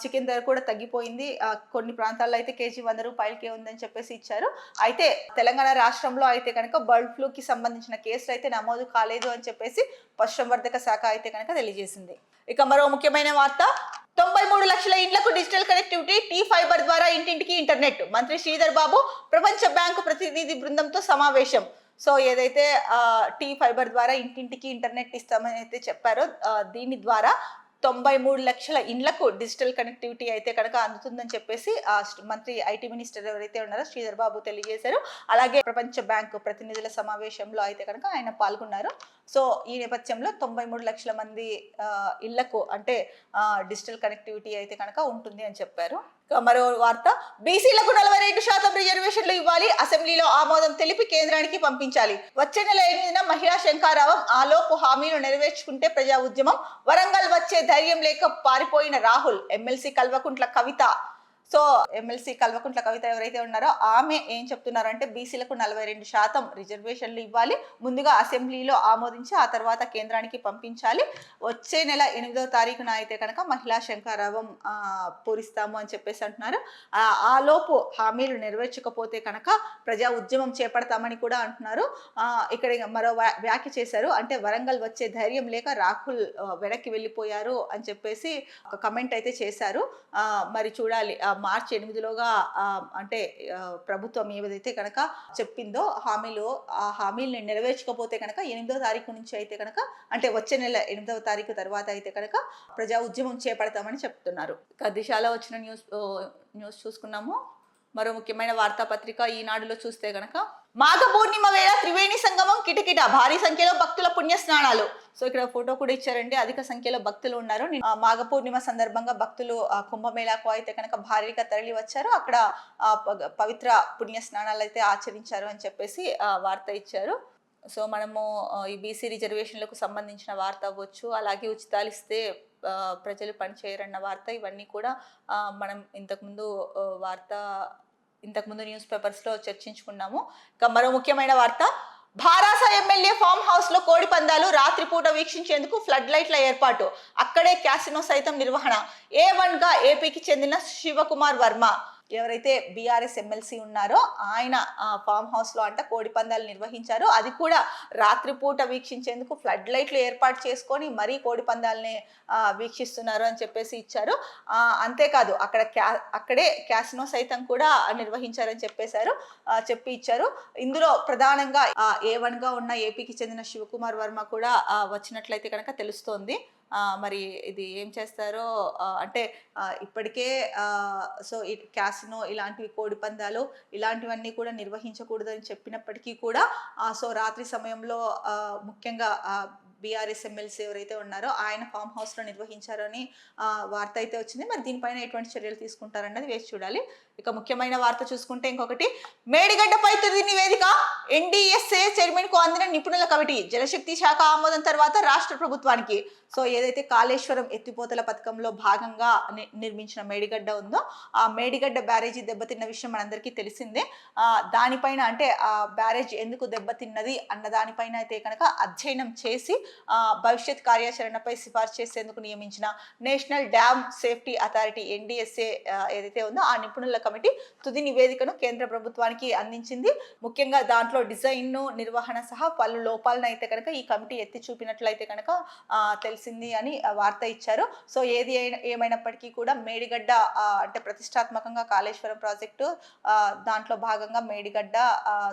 చికెన్ ధర కూడా తగ్గిపోయింది. కొన్ని ప్రాంతాల్లో అయితే కేజీ 100 రూపాయలకే ఉందని చెప్పేసి ఇచ్చారు. అయితే తెలంగాణ రాష్ట్రంలో అయితే కనుక బర్డ్ ఫ్లూకి సంబంధించిన కేసులు అయితే నమోదు కాలేదు అని చెప్పేసి పశుసంవర్ధక శాఖ అయితే కనుక తెలియజేసింది. ఇక మరో ముఖ్యమైన వార్త, 93 లక్షల ఇండ్లకు డిజిటల్ కనెక్టివిటీ, టీ ఫైబర్ ద్వారా ఇంటింటికి ఇంటర్నెట్. మంత్రి శ్రీధర్ బాబు ప్రపంచ బ్యాంకు ప్రతినిధి బృందంతో సమావేశం. సో ఏదైతే టీ ఫైబర్ ద్వారా ఇంటింటికి ఇంటర్నెట్ ఇస్తామని అయితే చెప్పారో దీని ద్వారా 93 లక్షల ఇండ్లకు డిజిటల్ కనెక్టివిటీ అయితే కనుక అందుతుందని చెప్పేసి మంత్రి ఐటీ మినిస్టర్ ఎవరైతే ఉన్నారో శ్రీధర్ బాబు తెలియజేశారు. అలాగే ప్రపంచ బ్యాంకు ప్రతినిధుల సమావేశంలో అయితే కనుక ఆయన పాల్గొన్నారు. సో ఈ నేపథ్యంలో 93 లక్షల మంది ఇళ్లకు అంటే డిజిటల్ కనెక్టివిటీ అయితే కనుక ఉంటుంది అని చెప్పారు. మరో వార్త, బీసీలకు 42% రిజర్వేషన్లు ఇవ్వాలి, అసెంబ్లీలో ఆమోదం తెలిపి కేంద్రానికి పంపించాలి. వచ్చే నెల 8న మహిళా శంఖారావం. ఆలోపు హామీలు నెరవేర్చుకుంటే ప్రజా ఉద్యమం. వరంగల్ వచ్చే ధైర్యం లేక పారిపోయిన Rahul. MLC Kalvakuntla Kavitha. So MLC Kalvakuntla Kavitha ఎవరైతే ఉన్నారో ఆమె ఏం చెప్తున్నారంటే బీసీలకు 42% రిజర్వేషన్లు ఇవ్వాలి, ముందుగా అసెంబ్లీలో ఆమోదించి ఆ తర్వాత కేంద్రానికి పంపించాలి. వచ్చే నెల 8వ తారీఖున అయితే కనుక మహిళా శంఖారావం పూరిస్తాము అని చెప్పేసి అంటున్నారు. ఆ లోపు హామీలు నెరవేర్చకపోతే కనుక ప్రజా ఉద్యమం చేపడతామని కూడా అంటున్నారు. ఇక్కడ మరో వ్యాఖ్య చేశారు. అంటే వరంగల్ వచ్చే ధైర్యం లేక రాహుల్ వెనక్కి వెళ్ళిపోయారు అని చెప్పేసి ఒక కమెంట్ అయితే చేశారు. మరి చూడాలి మార్చి 8లోగా అంటే ప్రభుత్వం ఏదైతే కనుక చెప్పిందో ఆ హామీలను నెరవేర్చకపోతే కనుక 8వ తారీఖు నుంచి అయితే కనుక అంటే వచ్చే నెల 8వ తారీఖు తర్వాత అయితే కనుక ప్రజా ఉద్యమం చేపడతామని చెప్తున్నారు. దిశలో వచ్చిన న్యూస్ చూసుకున్నాము. మరో ముఖ్యమైన వార్తాపత్రిక ఈనాడులో చూస్తే గనక మాఘ పూర్ణిమ వేళ త్రివేణి సంగమం కిటకిట, భారీ సంఖ్యలో భక్తుల పుణ్య స్నానాలు. సో ఇక్కడ ఫోటో కూడా ఇచ్చారండి. అధిక సంఖ్యలో భక్తులు ఉన్నారు. మాఘ పూర్ణిమ సందర్భంగా భక్తులు కుంభమేళాకు అయితే కనుక భారీగా తరలి వచ్చారు. అక్కడ పవిత్ర పుణ్య స్నానాలు అయితే ఆచరించారు అని చెప్పేసి వార్త ఇచ్చారు. సో మనము ఈ బీసీ రిజర్వేషన్లకు సంబంధించిన వార్త అవ్వచ్చు, అలాగే ఉచితాలు ఇస్తే ప్రజలు పనిచేయరన్న వార్త, ఇవన్నీ కూడా మనం ఇంతకుముందు న్యూస్ పేపర్స్లో చర్చించుకున్నాము. ఇక మరో ముఖ్యమైన వార్త, భారాస ఎమ్మెల్యే ఫామ్ హౌస్ లో కోడి పందాలు రాత్రిపూట వీక్షించేందుకు ఫ్లడ్ లైట్ల ఏర్పాటు, అక్కడే క్యాసినో సైతం నిర్వహణ. A1 గా ఏపీకి చెందిన శివకుమార్ వర్మ ఎవరైతే బీఆర్ఎస్ ఎమ్మెల్సీ ఉన్నారో ఆయన ఫామ్ హౌస్ లో అంట కోడి పందాలు నిర్వహించారు. అది కూడా రాత్రిపూట వీక్షించేందుకు ఫ్లడ్ లైట్లు ఏర్పాటు చేసుకొని మరీ కోడి పందాలని వీక్షిస్తున్నారు అని చెప్పేసి ఇచ్చారు. అంతేకాదు అక్కడే క్యాసినో సైతం కూడా నిర్వహించారని చెప్పి ఇచ్చారు. ఇందులో ప్రధానంగా A1 గా ఉన్న ఏపీకి చెందిన శివకుమార్ వర్మ కూడా వచ్చినట్లయితే కనుక తెలుస్తోంది. మరి ఇది ఏం చేస్తారో అంటే ఇప్పటికే సో క్యాసినో ఇలాంటివి కోడి పందాలు ఇలాంటివన్నీ కూడా నిర్వహించకూడదని చెప్పినప్పటికీ కూడా సో రాత్రి సమయంలో ముఖ్యంగా బీఆర్ఎస్ ఎమ్మెల్సీ ఎవరైతే ఉన్నారో ఆయన ఫామ్ హౌస్లో నిర్వహించారని వార్త అయితే వచ్చింది. మరి దీనిపైన ఎటువంటి చర్యలు తీసుకుంటారన్నది వేచి చూడాలి. ఇక ముఖ్యమైన వార్త చూసుకుంటే ఇంకొకటి, మేడిగడ్డపై తుది నివేదిక, NDSA చైర్మన్ కు అందిన నిపుణుల కమిటీ, జలశక్తి శాఖ ఆమోదం తర్వాత రాష్ట్ర ప్రభుత్వానికి. సో ఏదైతే కాళేశ్వరం ఎత్తిపోతల పథకంలో భాగంగా నిర్మించిన మేడిగడ్డ ఉందో ఆ మేడిగడ్డ బ్యారేజీ దెబ్బతిన్న విషయం మనందరికీ తెలిసిందే. దానిపైన అంటే ఆ బ్యారేజ్ ఎందుకు దెబ్బతిన్నది అన్న దానిపైన అయితే కనుక అధ్యయనం చేసి భవిష్యత్ కార్యాచరణపై సిఫార్సు చేసేందుకు నియమించిన national dam safety authority NDSA ఏదైతే ఉందో ఆ నిపుణుల కమిటీ తుది నివేదికను కేంద్ర ప్రభుత్వానికి అందించింది. ముఖ్యంగా దాంట్లో డిజైన్ నిర్వహణ సహా పలు లోపాలను అయితే కనుక ఈ కమిటీ ఎత్తి చూపినట్లయితే కనుక తెలిసింది అని వార్త ఇచ్చారు. సో ఏమైనప్పటికీ కూడా మేడిగడ్డ అంటే ప్రతిష్టాత్మకంగా కాళేశ్వరం ప్రాజెక్టు దాంట్లో భాగంగా మేడిగడ్డ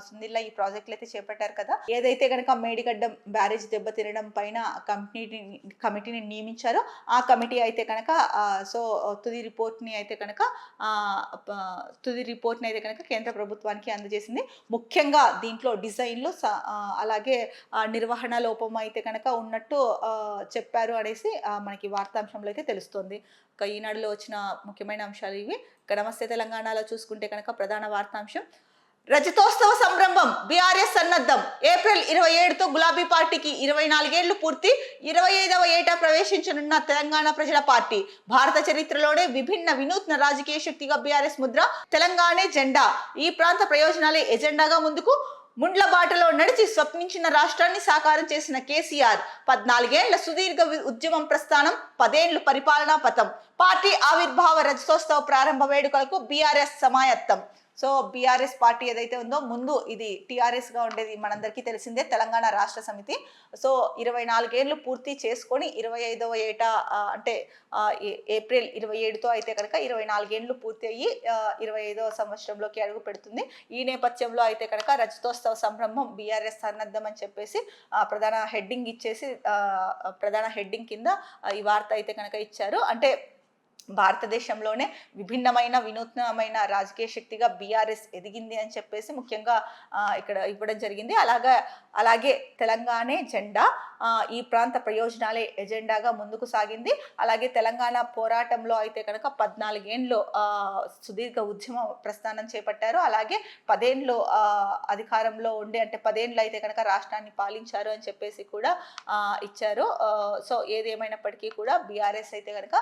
సుందిల్ల ఈ ప్రాజెక్టులు అయితే చేపట్టారు కదా. ఏదైతే కనుక మేడిగడ్డ బ్యారేజ్ దెబ్బతినడం పైన కమిటీని నియమించారో ఆ కమిటీ అయితే కనుక సో తుది రిపోర్ట్ని అయితే కనుక కేంద్ర ప్రభుత్వానికి అందజేసింది. ముఖ్యంగా దీంట్లో డిజైన్లు అలాగే నిర్వహణ లోపం అయితే కనుక ఉన్నట్టు చెప్పారు అనేసి మనకి వార్తాంశంలో అయితే తెలుస్తుంది. ఈనాడులో వచ్చిన ముఖ్యమైన అంశాలు ఇవి. నమస్తే తెలంగాణలో చూసుకుంటే కనుక ప్రధాన వార్తాంశం, రజతోత్సవ సంరంభం, బీఆర్ఎస్ సన్నద్ధం, ఏప్రిల్ 27తో గులాబీ పార్టీకి 24 ఏళ్లు పూర్తి, 25వ ఏటా ప్రవేశించనున్న తెలంగాణ ప్రజల పార్టీ, భారత చరిత్రలోనే వినూత్న రాజకీయ శక్తిగా బీఆర్ఎస్ ముద్ర, తెలంగాణే జెండా, ఈ ప్రాంత ప్రయోజనాలే ఎజెండాగా ముందుకు, ముండ్ల బాటలో నడిచి స్వప్నించిన రాష్ట్రాన్ని సాకారం చేసిన కేసీఆర్, 14 ఏళ్ల సుదీర్ఘ ఉద్యమం ప్రస్థానం, 10 ఏళ్లు పరిపాలనా పథం, పార్టీ ఆవిర్భావ రజతోత్సవ ప్రారంభ వేడుకలకు బీఆర్ఎస్ సమాయత్తం. సో బీఆర్ఎస్ పార్టీ ఏదైతే ఉందో ముందు ఇది TRS గా ఉండేది మనందరికీ తెలిసిందే, తెలంగాణ రాష్ట్ర సమితి. సో 24 ఏళ్లు పూర్తి చేసుకొని 25వ ఏటా అంటే ఏప్రిల్ 27తో అయితే కనుక 24 ఏళ్లు పూర్తి అయ్యి 25వ సంవత్సరంలోకి అడుగు పెడుతుంది. ఈ నేపథ్యంలో అయితే కనుక రజతోత్సవ సంరంభం బీఆర్ఎస్ సన్నద్ధం అని చెప్పేసి ప్రధాన హెడ్డింగ్ కింద ఈ వార్త అయితే కనుక ఇచ్చారు. అంటే భారతదేశంలోనే వినూత్నమైన రాజకీయ శక్తిగా బీఆర్ఎస్ ఎదిగింది అని చెప్పేసి ముఖ్యంగా ఇక్కడ ఇవ్వడం జరిగింది. అలాగే తెలంగాణే జెండా, ఈ ప్రాంత ప్రయోజనాలే ఎజెండాగా ముందుకు సాగింది. అలాగే తెలంగాణ పోరాటంలో అయితే కనుక 14 ఏళ్ళు సుదీర్ఘ ఉద్యమ ప్రస్థానం చేపట్టారు. అలాగే 10 ఏళ్ళు అధికారంలో ఉండి అంటే 10 ఏళ్ళు అయితే కనుక రాష్ట్రాన్ని పాలించారు అని చెప్పేసి కూడా ఇచ్చారు. సో ఏదేమైనప్పటికీ కూడా బీఆర్ఎస్ అయితే కనుక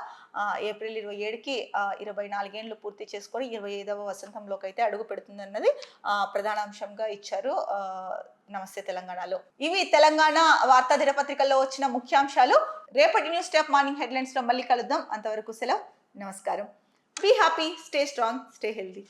ఏప్రిల్ 27కి 24 ఏళ్ళు పూర్తి చేసుకొని 25వ వసంతంలోకి అయితే అడుగు పెడుతుంది అన్నది ప్రధాన అంశంగా ఇచ్చారు నమస్తే తెలంగాణలో. ఇవి తెలంగాణ వార్తా దినపత్రికల్లో వచ్చిన ముఖ్యాంశాలు. రేపటి న్యూస్ టాప్ మార్నింగ్ హెడ్లైన్స్ లో మళ్ళీ కలుద్దాం. అంతవరకు సెలవు, నమస్కారం. Be happy, stay strong, stay healthy.